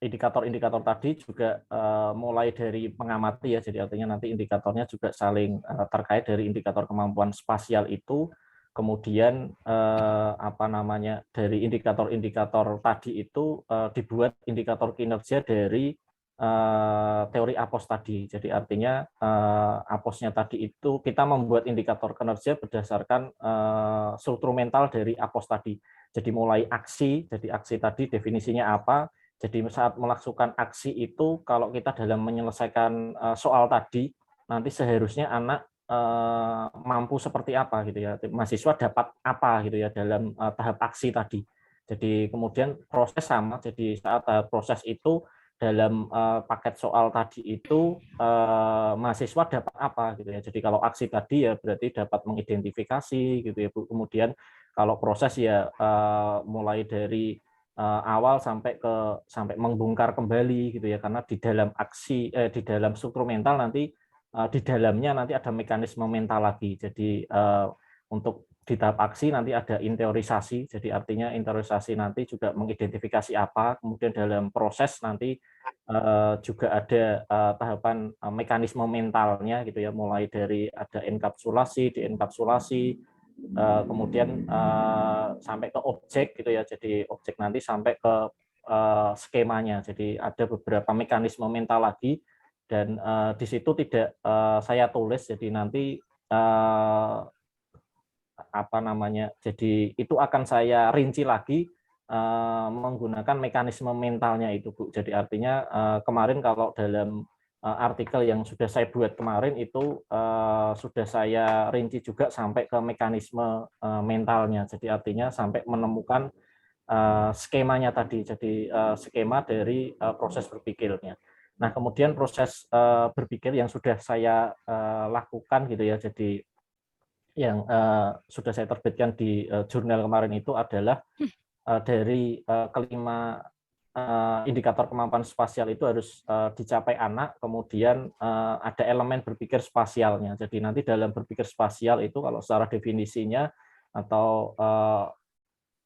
indikator-indikator tadi juga mulai dari mengamati ya, jadi artinya nanti indikatornya juga saling terkait dari indikator kemampuan spasial itu, kemudian dari indikator-indikator tadi itu dibuat indikator kinerja dari teori APOS tadi. Jadi artinya APOS-nya tadi itu kita membuat indikator kinerja berdasarkan struktur mental dari APOS tadi. Jadi mulai aksi, jadi aksi tadi definisinya apa. Jadi saat melakukan aksi itu, kalau kita dalam menyelesaikan soal tadi, nanti seharusnya anak mampu seperti apa gitu ya, mahasiswa dapat apa gitu ya dalam tahap aksi tadi. Jadi kemudian proses sama, jadi saat tahap proses itu dalam paket soal tadi itu mahasiswa dapat apa gitu ya. Jadi kalau aksi tadi ya berarti dapat mengidentifikasi gitu ya Bu. Kemudian kalau proses ya mulai dari awal sampai membongkar kembali gitu ya, karena di dalam aksi di dalam struktur mental nanti di dalamnya nanti ada mekanisme mental lagi. Jadi untuk di tahap aksi nanti ada interiorisasi, jadi artinya interiorisasi nanti juga mengidentifikasi apa, kemudian dalam proses nanti juga ada tahapan mekanisme mentalnya gitu ya, mulai dari ada enkapsulasi, dienkapsulasi, kemudian sampai ke objek gitu ya, jadi objek nanti sampai ke skemanya, jadi ada beberapa mekanisme mental lagi, dan di situ tidak saya tulis, jadi nanti jadi itu akan saya rinci lagi menggunakan mekanisme mentalnya itu Bu. Jadi artinya kemarin kalau dalam artikel yang sudah saya buat kemarin itu sudah saya rinci juga sampai ke mekanisme mentalnya. Jadi artinya sampai menemukan skemanya tadi. Jadi skema dari proses berpikirnya. Nah, kemudian proses berpikir yang sudah saya lakukan gitu ya. Jadi yang sudah saya terbitkan di jurnal kemarin itu adalah dari kelima indikator kemampuan spasial itu harus dicapai anak, kemudian ada elemen berpikir spasialnya. Jadi nanti dalam berpikir spasial itu kalau secara definisinya atau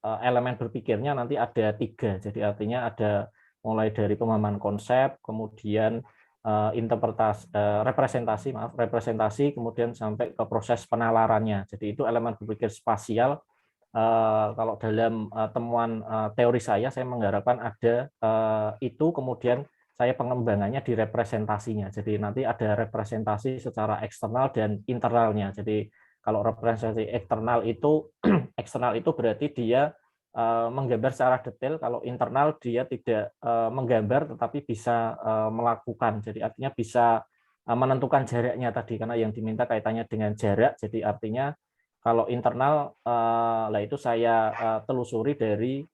elemen berpikirnya nanti ada 3. Jadi artinya ada mulai dari pemahaman konsep, kemudian representasi, kemudian sampai ke proses penalarannya. Jadi itu elemen berpikir spasial. Kalau dalam temuan teori saya mengharapkan ada itu, kemudian saya pengembangannya di representasinya. Jadi nanti ada representasi secara eksternal dan internalnya. Jadi kalau representasi eksternal itu berarti dia menggambar secara detail, kalau internal dia tidak menggambar tetapi bisa melakukan, jadi artinya bisa menentukan jaraknya tadi, karena yang diminta kaitannya dengan jarak, jadi artinya kalau internal itu saya telusuri dari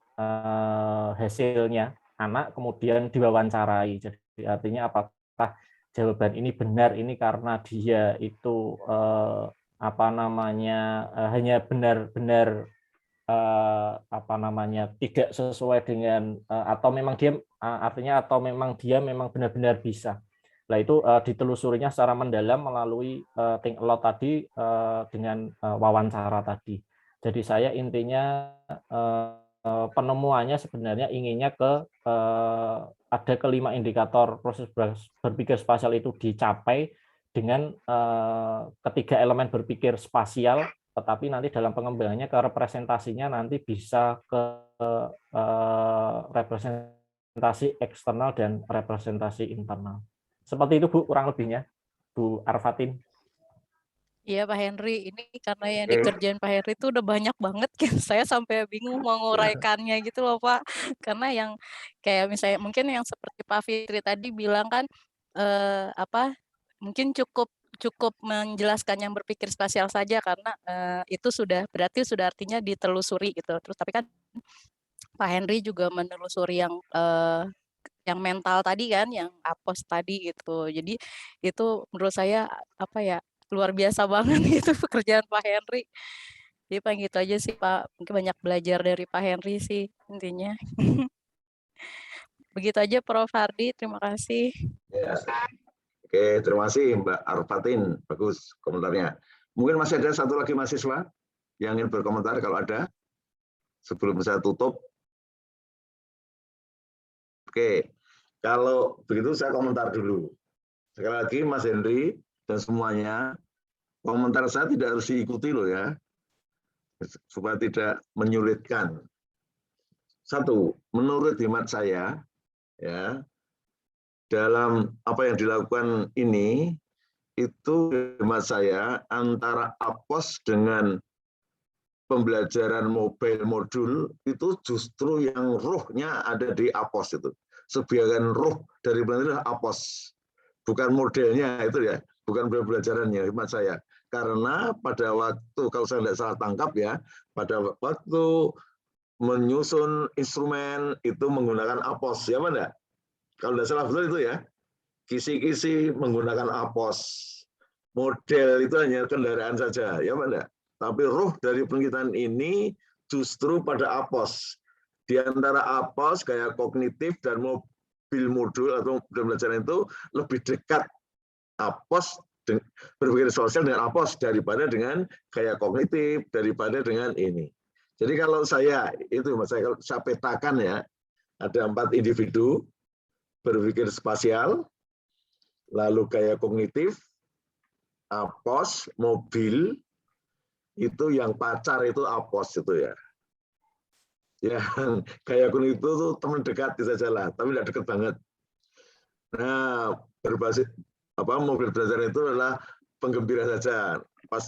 hasilnya anak, kemudian diwawancarai, jadi artinya apakah jawaban ini benar ini karena dia itu hanya benar-benar tidak sesuai dengan atau memang dia memang benar-benar bisa. Nah itu ditelusurinya secara mendalam melalui think aloud tadi dengan wawancara tadi. Jadi saya intinya penemuannya sebenarnya inginnya ke ada kelima indikator proses berpikir spasial itu dicapai dengan ketiga elemen berpikir spasial, tetapi nanti dalam pengembangannya ke representasinya nanti bisa ke representasi eksternal dan representasi internal. Seperti itu Bu, kurang lebihnya, Bu Arfatin. Iya Pak Henry, ini karena yang dikerjain Pak Henry itu udah banyak banget kan, saya sampai bingung mau nguraikannya gitu loh Pak. Karena yang kayak misalnya mungkin yang seperti Pak Fitri tadi bilang kan mungkin cukup menjelaskan yang berpikir spasial saja karena itu sudah berarti sudah artinya ditelusuri gitu. Terus tapi kan Pak Henry juga menelusuri yang mental tadi kan, yang apos tadi gitu. Jadi itu menurut saya luar biasa banget gitu pekerjaan Pak Henry. Jadi paling gitu aja sih Pak. Mungkin banyak belajar dari Pak Henry sih intinya. Begitu aja Prof. Hardy, terima kasih. Ya. Oke, terima kasih Mbak Arfatin. Bagus komentarnya. Mungkin masih ada satu lagi mahasiswa yang ingin berkomentar kalau ada sebelum saya tutup. Oke, kalau begitu saya komentar dulu. Sekali lagi Mas Henry dan semuanya, komentar saya tidak harus diikuti loh ya, supaya tidak menyulitkan. Satu, menurut hemat saya, ya, dalam apa yang dilakukan ini, itu hemat saya antara APOS dengan pembelajaran mobile modul itu justru yang rohnya ada di APOS itu. Sebagian roh dari pelajaran APOS, bukan modelnya itu ya, bukan pembelajarannya hemat saya. Karena pada waktu, kalau saya tidak salah tangkap ya, pada waktu menyusun instrumen itu menggunakan APOS, ya mana? Kalau tidak salah betul itu ya, kisi-kisi menggunakan APOS. Model itu hanya kendaraan saja, ya mana? Tapi roh dari penelitian ini justru pada APOS. Di antara APOS, gaya kognitif dan mobil modul atau pembelajaran itu lebih dekat APOS, berpikir sosial dengan APOS daripada dengan gaya kognitif, daripada dengan ini. Jadi kalau saya, itu saya petakan ya, ada 4 individu, berpikir spasial, lalu gaya kognitif, APOS, mobil, itu yang pacar itu APOS itu ya. Yang gaya kognitif itu teman dekat bisa jalan, tapi tidak dekat banget. Nah, berbasis mobil belajar itu adalah penggembira saja. Pas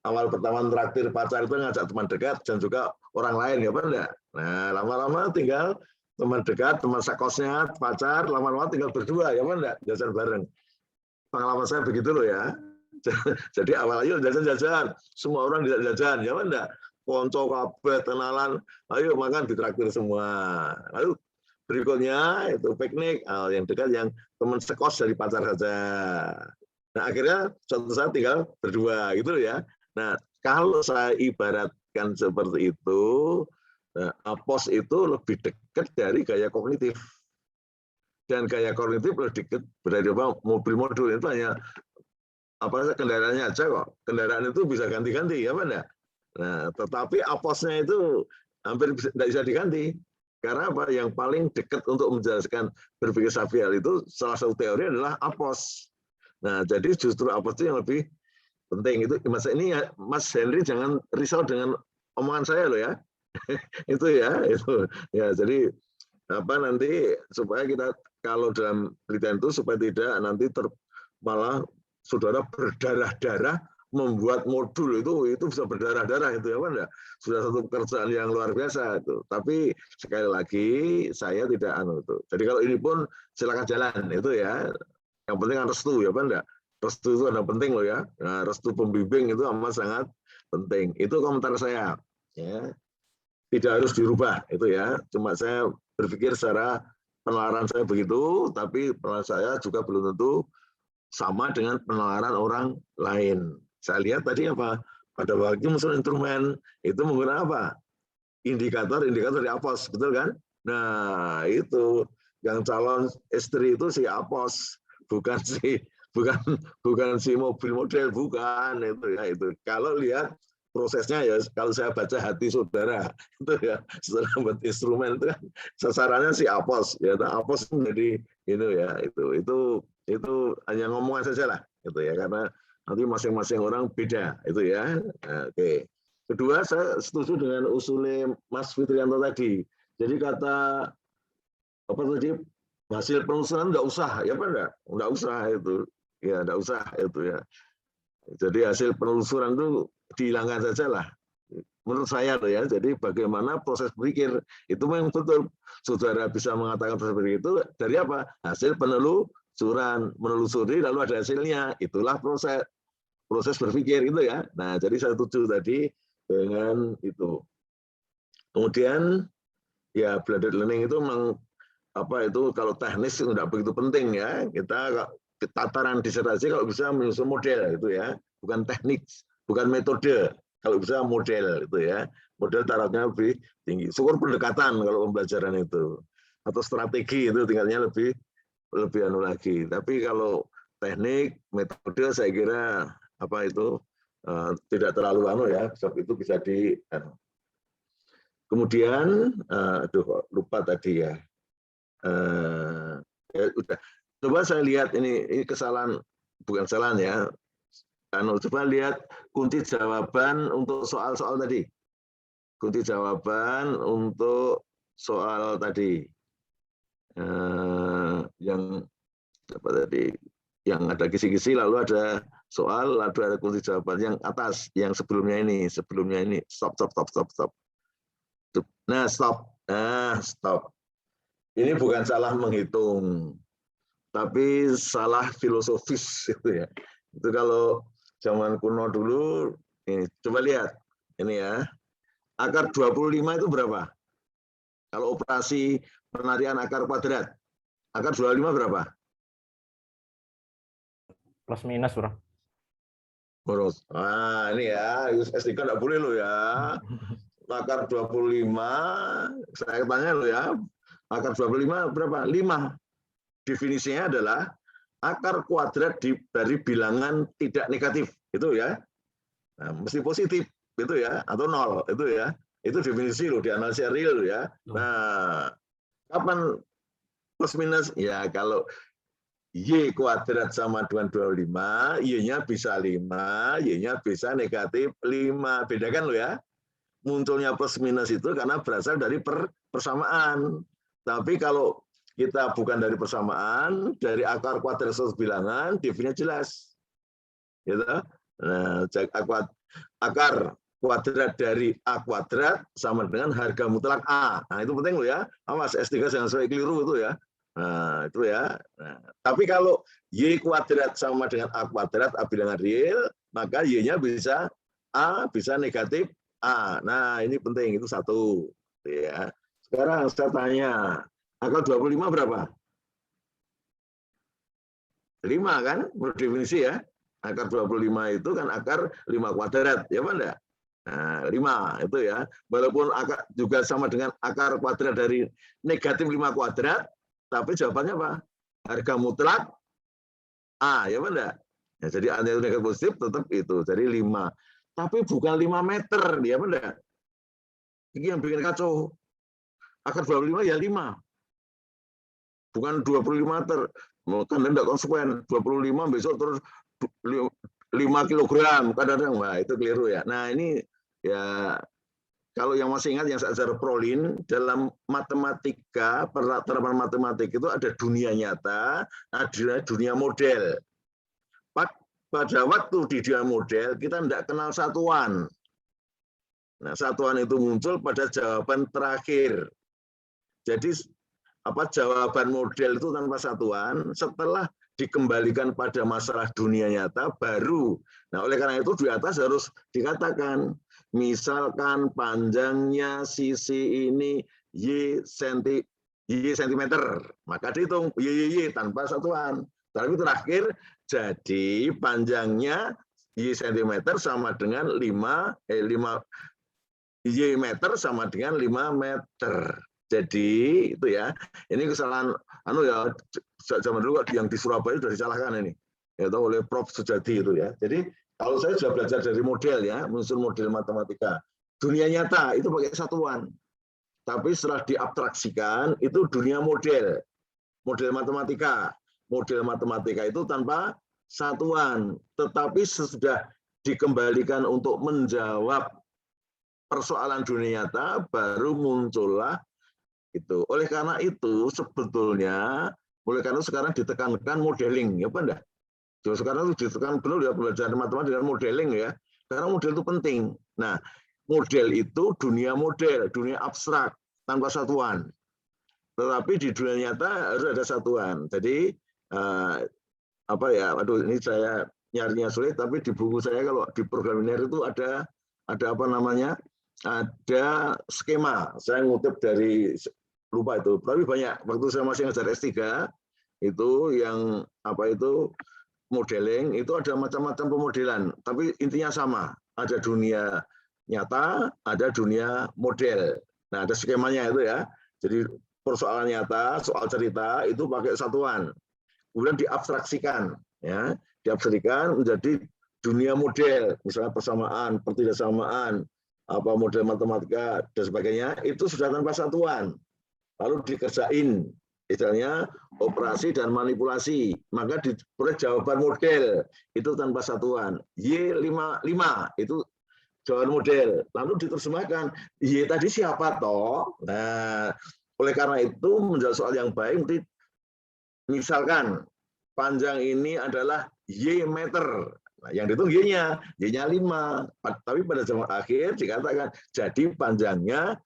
awal pertama traktir pacar itu ngajak teman dekat dan juga orang lain ya Pak enggak. Nah, lama-lama tinggal teman dekat, teman sekosnya, pacar, lama-lama tinggal berdua, ya Pak enggak, jajan bareng. Pengalaman saya begitu loh ya. Jadi awalnya jajan-jajan, semua orang tidak jajan, ya Pak enggak. Konco, kabeh, kenalan, ayo makan ditraktir semua. Lalu berikutnya itu piknik, yang dekat yang teman sekos dari pacar saja. Nah akhirnya suatu saat tinggal berdua gitu ya. Nah kalau saya ibaratkan seperti itu, nah, APOS itu lebih dekat dari gaya kognitif. Dan gaya kognitif lebih dekat dari mobil modul itu hanya kendaraannya aja kok. Kendaraan itu bisa ganti-ganti ya Pak enggak? Nah, tetapi APOS-nya itu hampir tidak bisa diganti. Karena apa? Yang paling dekat untuk menjelaskan berpikir spasial itu salah satu teori adalah APOS. Nah, jadi justru APOS itu yang lebih penting. Itu Mas Henry jangan risau dengan omongan saya loh ya. Itu ya, itu. Ya, jadi nanti supaya kita kalau dalam penelitian itu supaya tidak nanti malah saudara berdarah-darah membuat modul itu bisa berdarah-darah itu ya Pak. Sudah satu pekerjaan yang luar biasa itu. Tapi sekali lagi saya tidak itu. Jadi kalau ini pun silakan jalan itu ya. Yang penting kan restu ya Pak. Restu itu ada penting loh ya. Nah, restu pembimbing itu amat sangat penting. Itu komentar saya. Ya. Tidak harus dirubah itu ya. Cuma saya berpikir secara penalaran saya begitu, tapi penalaran saya juga belum tentu sama dengan penalaran orang lain. Saya lihat tadi apa? Pada waktu musuh instrumen itu menggunakan apa? Indikator di APOS, betul kan? Nah, itu yang calon istri itu si APOS, bukan si mobil model, bukan itu ya itu. Kalau lihat prosesnya ya kalau saya baca hati saudara itu ya, setelah buat instrumen itu kan sasarannya si Apos ya, Apos menjadi ya itu hanya ngomongan saja lah gitu ya, karena nanti masing-masing orang beda itu ya. Oke. Kedua, saya setuju dengan usulnya Mas Fitrianto tadi. Jadi kata apa tadi, hasil penelusuran enggak usah ya, apa enggak usah itu ya, enggak usah itu ya. Jadi hasil penelusuran itu dihilangkan saja lah, menurut saya tuh ya. Jadi bagaimana proses berpikir itu memang betul, saudara bisa mengatakan proses berpikir itu dari apa? Hasil penelusuran, menelusuri lalu ada hasilnya, itulah proses berpikir itu ya. Nah, jadi saya setuju tadi dengan itu. Kemudian ya blended learning itu memang apa itu, kalau teknis itu tidak begitu penting ya. Kita tataran disertasi kalau bisa menyusun model itu ya, bukan teknik, bukan metode, kalau bisa model itu ya. Model tarafnya lebih tinggi. Syukur pendekatan kalau pembelajaran itu, atau strategi itu tingkatnya lebih anu lagi. Tapi kalau teknik, metode saya kira apa itu tidak terlalu anu ya, sebab itu bisa di Kemudian lupa tadi ya. Udah. Coba saya lihat ini kesalahan, bukan kesalahan ya. Coba lihat kunci jawaban untuk soal-soal tadi. Kunci jawaban untuk soal tadi. Yang apa tadi? Yang ada kisi-kisi, lalu ada soal, lalu ada kunci jawaban yang atas, yang sebelumnya ini. Stop. Nah, stop. Ini bukan salah menghitung, tapi salah filosofis itu ya. Itu kalau zaman kuno dulu, ini coba lihat ini ya. Akar 25 itu berapa? Kalau operasi penarian akar kuadrat, akar 25 berapa? Plus minus, Bro. Boros. Nah, ini ya, S3 enggak boleh loh ya. Akar 25, saya tanya loh ya. Akar 25 berapa? 5. Definisinya adalah akar kuadrat dari bilangan tidak negatif, itu ya. Nah, mesti positif itu ya, atau 0 itu ya. Itu definisi loh di analisa real ya. Nah, kapan plus minus? Ya kalau Y kuadrat sama dengan 25, Y-nya bisa 5, Y-nya bisa negatif 5. Bedakan loh ya. Munculnya plus minus itu karena berasal dari persamaan. Tapi kalau kita bukan dari persamaan, dari akar kuadrat suatu bilangan, definisinya jelas. Gitu. Nah, akar kuadrat dari A kuadrat sama dengan harga mutlak A. Nah, itu penting loh ya. Awas S3 jangan sampai keliru itu ya. Nah, itu ya. Nah, tapi kalau Y kuadrat sama dengan A kuadrat, A bilangan real, maka Y-nya bisa A, bisa negatif A. Nah, ini penting, itu satu. Ya. Sekarang saya tanya, akar 25 berapa? 5 kan, menurut definisi ya. Akar 25 itu kan akar 5 kuadrat, ya Pak enggak? Nah, 5 itu ya. Walaupun akar juga sama dengan akar kuadrat dari negatif 5 kuadrat, tapi jawabannya apa? Harga mutlak A, ya Pak enggak? Ya, jadi A itu negatif positif tetap itu. Jadi 5. Tapi bukan 5 meter, ya Pak enggak? Ini yang bikin kacau. Akar 25 ya 5. Bukan 25 meter. Kan tidak konsekuen. 25 besok terus 5 kilogram kadang-kadang. Wah, itu keliru ya. Nah, ini ya kalau yang masih ingat yang saya ajar prolin, dalam matematika, penerapan matematik itu ada dunia nyata, ada dunia model. Pada waktu di dunia model, kita tidak kenal satuan. Nah, satuan itu muncul pada jawaban terakhir. Jadi jawaban model itu tanpa satuan setelah dikembalikan pada masalah dunia nyata baru. Nah, oleh karena itu di atas harus dikatakan, misalkan panjangnya sisi ini Y sentimeter, maka dihitung Y tanpa satuan. Tapi terakhir jadi panjangnya Y sentimeter sama dengan 5 Y meter sama dengan 5 meter. Jadi itu ya, ini kesalahan zaman dulu yang di Surabaya sudah disalahkan ini, ya oleh Prof Sujadi itu ya. Jadi Kalau saya sudah belajar dari model ya, menyusun model matematika. Dunia nyata itu pakai satuan. Tapi setelah diabstraksikan itu dunia model. Model matematika. Model matematika itu tanpa satuan. Tetapi sesudah dikembalikan untuk menjawab persoalan dunia nyata, baru muncullah itu. Oleh karena itu sebetulnya, sekarang ditekankan modeling, ya apa enggak? Jadi sekarang itu ditekan benar ya belajar matematika dengan modeling ya. Karena model itu penting. Nah, model itu dunia model, dunia abstrak tanpa satuan. Tetapi di dunia nyata harus ada satuan. Jadi apa ya? Aduh, ini saya nyarinya sulit. Tapi di buku saya kalau di programmer itu ada apa namanya? Ada skema. Saya ngutip dari lupa itu. Tapi banyak. Waktu saya masih ngajar S3 itu yang apa itu? Modeling itu ada macam-macam pemodelan, tapi intinya sama. Ada dunia nyata, ada dunia model. Nah, ada skemanya itu ya. Jadi persoalan nyata, soal cerita itu pakai satuan. Kemudian diabstraksikan, ya, diabstraksikan menjadi dunia model, misalnya persamaan, pertidaksamaan, apa model matematika dan sebagainya. Itu sudah tanpa satuan. Lalu dikerjain. Misalnya operasi dan manipulasi, maka diperoleh jawaban model itu tanpa satuan. Y55 itu jawaban model. Lalu diterjemahkan, Y tadi siapa toh? Nah, oleh karena itu menjawab soal yang baik, misalkan panjang ini adalah Y meter. Nah, yang dihitung Y-nya 5. Tapi pada zaman akhir dikatakan jadi panjangnya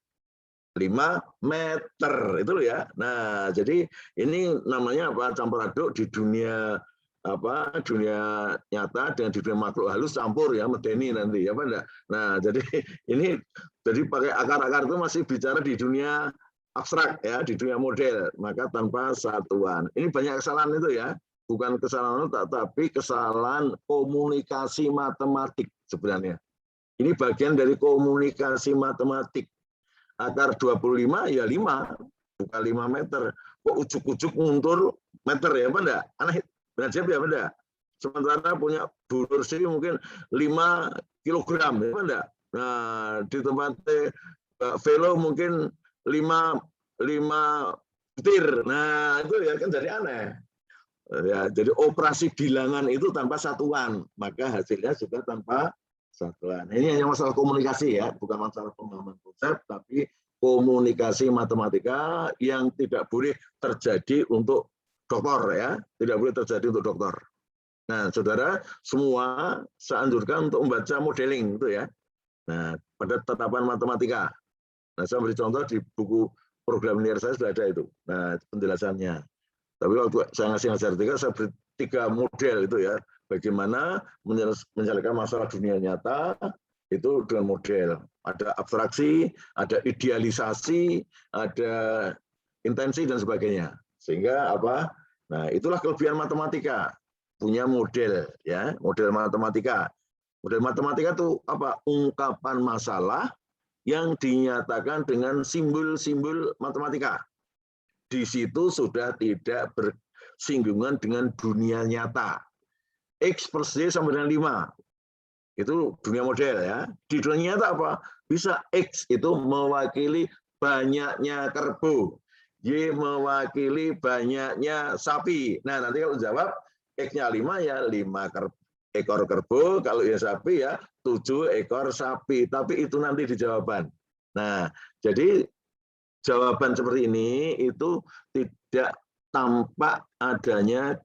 5 meter itu loh ya. Nah, jadi ini namanya apa? Campur aduk di dunia apa? Dunia nyata dengan di dunia makhluk halus campur ya, medeni nanti ya, apa enggak? Nah, jadi ini jadi pakai akar-akar itu masih bicara di dunia abstrak ya, di dunia model, maka tanpa satuan. Ini banyak kesalahan itu ya. Bukan kesalahan tapi kesalahan komunikasi matematik sebenarnya. Ini bagian dari komunikasi matematik. Akar 25 ya 5, bukan 5 meter. Kok ujuk-ujuk nguntur meter ya, apa enggak? Aneh, benar siapa ya, apa enggak? Sementara punya bulur sih mungkin 5 kilogram, ya, apa enggak? Nah, di tempat velo mungkin 5 butir. Nah, itu ya kan jadi aneh. Ya, jadi operasi bilangan itu tanpa satuan, maka hasilnya juga tanpa satuan. Ini hanya masalah komunikasi ya, bukan masalah pemahaman konsep, tapi komunikasi matematika yang tidak boleh terjadi untuk dokter ya, tidak boleh terjadi untuk dokter. Nah, saudara, semua saya anjurkan untuk membaca modeling itu ya. Nah, pada tatapan matematika. Nah, saya beri contoh di buku program linear saya sudah ada itu. Nah, penjelasannya. Tapi waktu saya ngajar tiga, saya beri 3 model itu ya. Bagaimana menyelesaikan masalah dunia nyata itu dengan model. Ada abstraksi, ada idealisasi, ada intensi dan sebagainya. Sehingga apa? Nah, itulah kelebihan matematika. Punya model ya, model matematika. Model matematika itu apa? Ungkapan masalah yang dinyatakan dengan simbol-simbol matematika. Di situ sudah tidak bersinggungan dengan dunia nyata. X per Y sama dengan 5. Itu dunia model ya. Di dunia nyata apa? Bisa X itu mewakili banyaknya kerbau. Y mewakili banyaknya sapi. Nah, nanti kalau jawab X-nya 5 ya 5 ekor kerbau, kalau ya sapi ya 7 ekor sapi. Tapi itu nanti di jawaban. Nah, jadi jawaban seperti ini itu tidak tampak adanya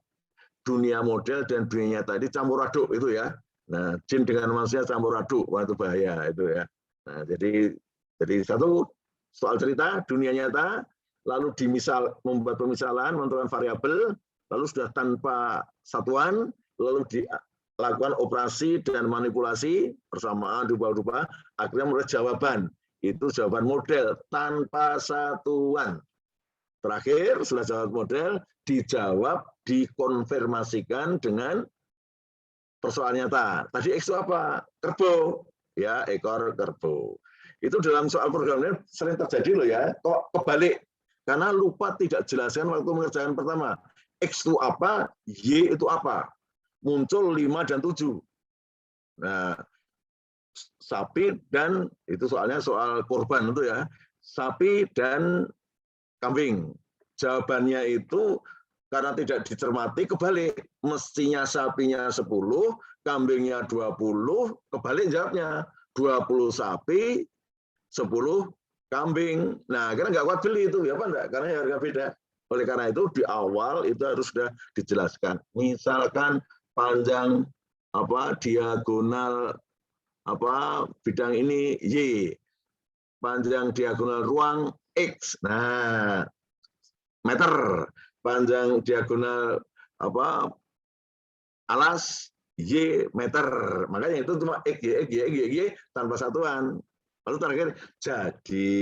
dunia model dan dunia nyata, ini campur aduk itu ya. Nah, jin dengan manusia campur aduk, wah itu bahaya itu ya. Nah, jadi satu soal cerita dunia nyata, lalu membuat pemisalan, menentukan variabel, lalu sudah tanpa satuan, lalu dilakukan operasi dan manipulasi persamaan rupa-rupa, akhirnya menurut jawaban. Itu jawaban model tanpa satuan. Terakhir, sudah jawab model, dijawab, dikonfirmasikan dengan persoalan nyata. Tadi X itu apa? Kerbau. Ya, ekor kerbau. Itu dalam soal programnya sering terjadi loh ya. Kok kebalik? Karena lupa tidak jelaskan waktu mengerjakan pertama. X itu apa? Y itu apa? Muncul 5 dan 7. Nah, sapi dan itu soalnya soal korban itu ya, sapi dan kambing. Jawabannya itu karena tidak dicermati kebalik, mestinya sapinya 10, kambingnya 20, kebalik jawabnya 20 sapi, 10 kambing. Nah, karena nggak kuat beli itu, ya Pak enggak? Karena harga beda. Oleh karena itu di awal itu harus sudah dijelaskan. Misalkan panjang diagonal bidang ini Y, panjang diagonal ruang X. Nah, meter, panjang diagonal alas Y meter. Makanya itu cuma X, Y tanpa satuan. Lalu terakhir, jadi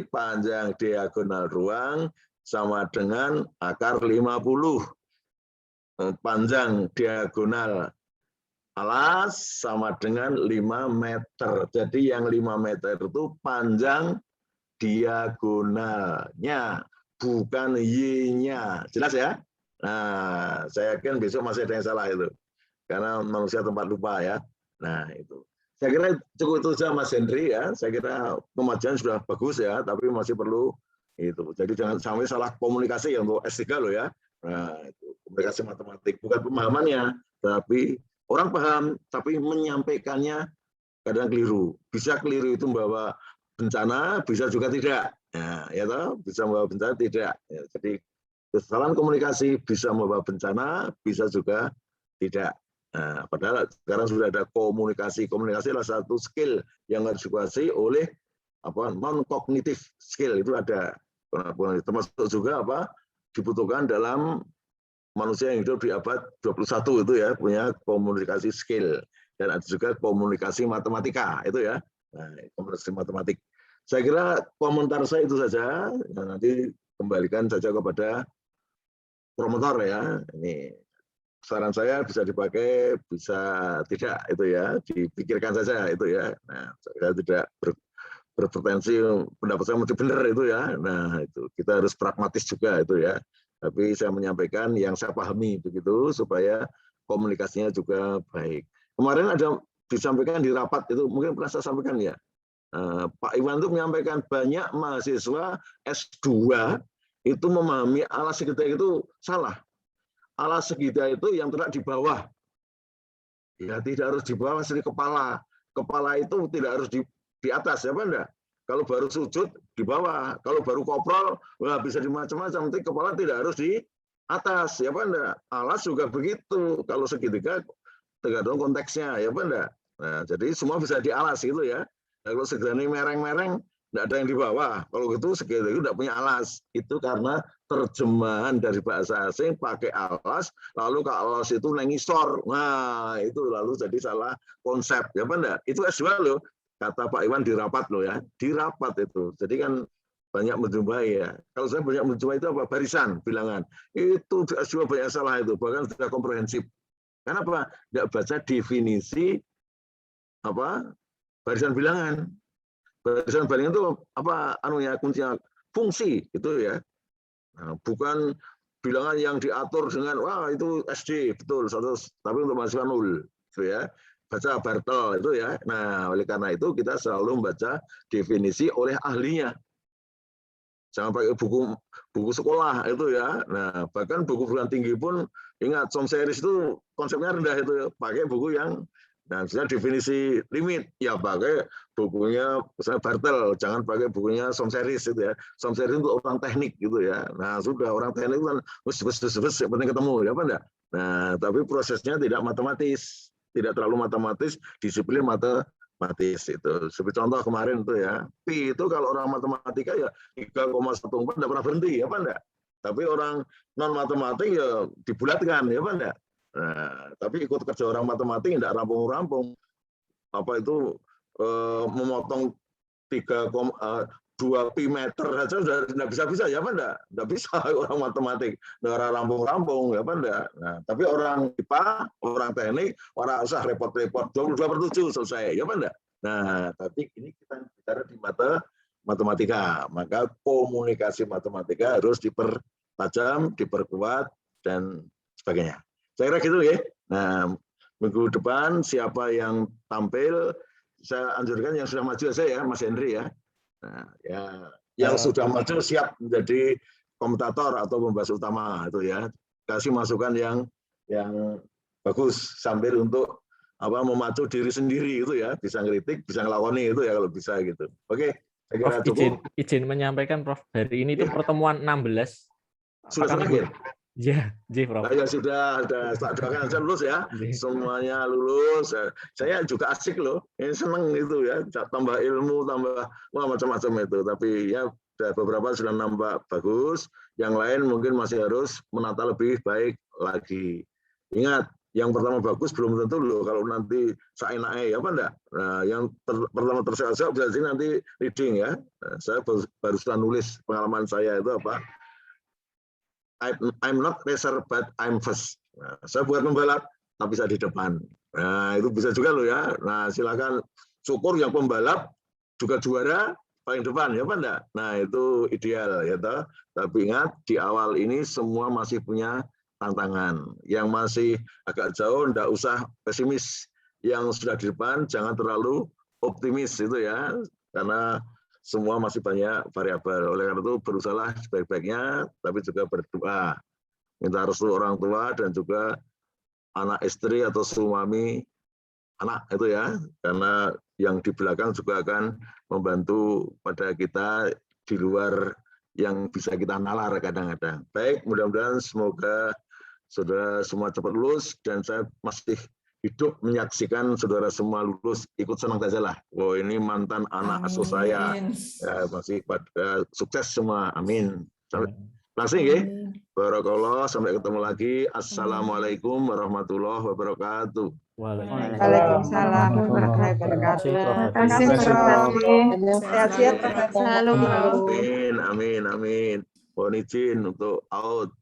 panjang diagonal ruang sama dengan akar 50. Panjang diagonal alas sama dengan 5 meter. Jadi yang 5 meter itu panjang diagonalnya, bukan Y-nya. Jelas ya? Nah, saya yakin besok masih ada yang salah itu. Karena manusia tempat lupa ya. Nah, itu. Saya kira cukup itu saja Mas Hendri ya. Saya kira kemajuan sudah bagus ya, tapi masih perlu itu. Jadi jangan sampai salah komunikasi ya untuk S3 loh ya. Nah, itu komunikasi matematik, bukan pemahamannya, tapi orang paham, tapi menyampaikannya kadang keliru. Bisa keliru itu membawa bencana, bisa juga tidak. Nah, ya toh, bisa membawa bencana tidak. Ya, jadi kesalahan komunikasi bisa membawa bencana, bisa juga tidak. Nah, padahal sekarang sudah ada komunikasi. Komunikasi adalah satu skill yang harus dikuasai oleh non kognitif skill, itu ada. Termasuk juga dibutuhkan dalam manusia yang hidup di abad 21 itu ya, punya komunikasi skill, dan ada juga komunikasi matematika itu ya. Nah, komunikasi matematik. Saya kira komentar saya itu saja. Nah, nanti kembalikan saja kepada promotor ya. Ini saran saya bisa dipakai, bisa tidak itu ya, dipikirkan saja itu ya. Nah, saya tidak berpretensi pendapat saya mesti benar itu ya. Nah, itu kita harus pragmatis juga itu ya. Tapi saya menyampaikan yang saya pahami begitu supaya komunikasinya juga baik. Kemarin ada disampaikan di rapat itu, mungkin pernah saya sampaikan ya. Pak Iwan itu menyampaikan banyak mahasiswa S2 itu memahami alas segitiga itu salah. Alas segitiga itu yang terletak di bawah. Ya, tidak harus di bawah, di kepala. Kepala itu tidak harus di atas, ya Pak enggak? Kalau baru sujud di bawah, kalau baru koprol, wah bisa di macam-macam. Nanti kepala tidak harus di atas, ya Pak enggak? Alas juga begitu. Kalau segitiga tergantung konteksnya, ya Pak enggak? Nah, jadi semua bisa di alas gitu ya. Nah, kalau segitiga ini mereng-mereng, tidak ada yang di bawah. Kalau gitu segitiga itu tidak punya alas. Itu karena terjemahan dari bahasa asing pakai alas, lalu ke alas itu nengisor. Nah, itu lalu jadi salah konsep, ya Pak enggak? Itu S2 loh. Kata Pak Iwan di rapat loh ya, di rapat itu. Jadi kan banyak menjumpai ya. Kalau saya banyak menjumpai itu apa? Barisan, bilangan. Itu S2 banyak salah itu, bahkan sudah komprehensif. Kenapa? Nggak baca definisi barisan bilangan. Barisan bilangan itu kuncinya fungsi itu ya. Nah, bukan bilangan yang diatur dengan wah itu SD betul 100, tapi untuk mahasiswa 0 gitu ya. Baca Bartel itu ya. Nah, oleh karena itu kita selalu membaca definisi oleh ahlinya. Jangan pakai buku sekolah itu ya. Nah, bahkan buku perguruan tinggi pun ingat Somseris itu konsepnya rendah itu ya. Pakai buku yang misalnya definisi limit ya pakai bukunya misalnya Bartel, jangan pakai bukunya Somseris itu ya. Somseris untuk orang teknik gitu ya. Nah, sudah orang teknik kan yang penting ketemu ya Pak enggak? Nah, tapi prosesnya tidak matematis. Tidak terlalu matematis, disiplin matematis itu. Seperti contoh kemarin itu ya, Pi itu kalau orang matematika ya 3,14 tidak pernah berhenti ya Pak enggak. Tapi orang non matematik ya dibulatkan ya Pak enggak. Nah, tapi ikut kerja orang matematik tidak rampung-rampung. Memotong 2 pi meter saja sudah tidak bisa ya Pak enggak? Tidak bisa orang matematik, negara rampung-rampung ya Pak enggak? Nah, tapi orang IPA, orang teknik, orang usah repot-repot 22/7 selesai ya Pak enggak? Nah, tapi ini kita bicara di matematika, maka komunikasi matematika harus dipertajam, diperkuat dan sebagainya. Saya kira gitu ya. Nah, minggu depan siapa yang tampil, saya anjurkan yang sudah maju aja ya, Mas Henry ya. Nah, ya yang sudah maju siap menjadi komentator atau pembahas utama itu ya. Kasih masukan yang bagus sambil untuk memacu diri sendiri itu ya, bisa ngeritik, bisa ngelakoni itu ya kalau bisa gitu. Oke, saya kira Prof, cukup. izin menyampaikan Prof, hari ini itu pertemuan 16. Sudah terakhir. Ya, Prof. Nah, ya sudah doakan aja lulus ya. Semuanya lulus. Saya juga asik loh. Ini seneng itu ya, tambah ilmu, tambah macam-macam itu. Tapi ya beberapa sudah nambah bagus. Yang lain mungkin masih harus menata lebih baik lagi. Ingat, yang pertama bagus belum tentu loh kalau nanti seenaknya ya apa enggak. Nah, yang pertama terseok-seok berarti nanti reading ya. Nah, saya baru setelah nulis pengalaman saya itu apa? I'm not racer but I'm first. Nah, saya buat pembalap tapi saya di depan. Nah, itu bisa juga loh ya. Nah, silakan syukur yang pembalap juga juara paling depan ya apa enggak? Nah, itu ideal ya toh. Tapi ingat di awal ini semua masih punya tantangan. Yang masih agak jauh enggak usah pesimis. Yang sudah di depan jangan terlalu optimis itu ya. Karena semua masih banyak variabel. Oleh karena itu berusahalah sebaik-baiknya, tapi juga berdoa. Minta restu orang tua dan juga anak istri atau suami anak itu ya. Karena yang di belakang juga akan membantu pada kita di luar yang bisa kita nalar kadang-kadang. Baik, mudah-mudahan semoga saudara semua cepat lulus dan saya masih hidup menyaksikan saudara semua lulus, ikut senang saja lah. Oh ini mantan anak asuh saya, ya, masih pada sukses semua, amin. Sampai langsung ya, barakallah, sampai ketemu lagi. Assalamualaikum warahmatullahi wabarakatuh. Waalaikumsalam warahmatullahi wabarakatuh. Terima kasih Prof. Sehat-sehat selalu. Amin. Mohon izin untuk out.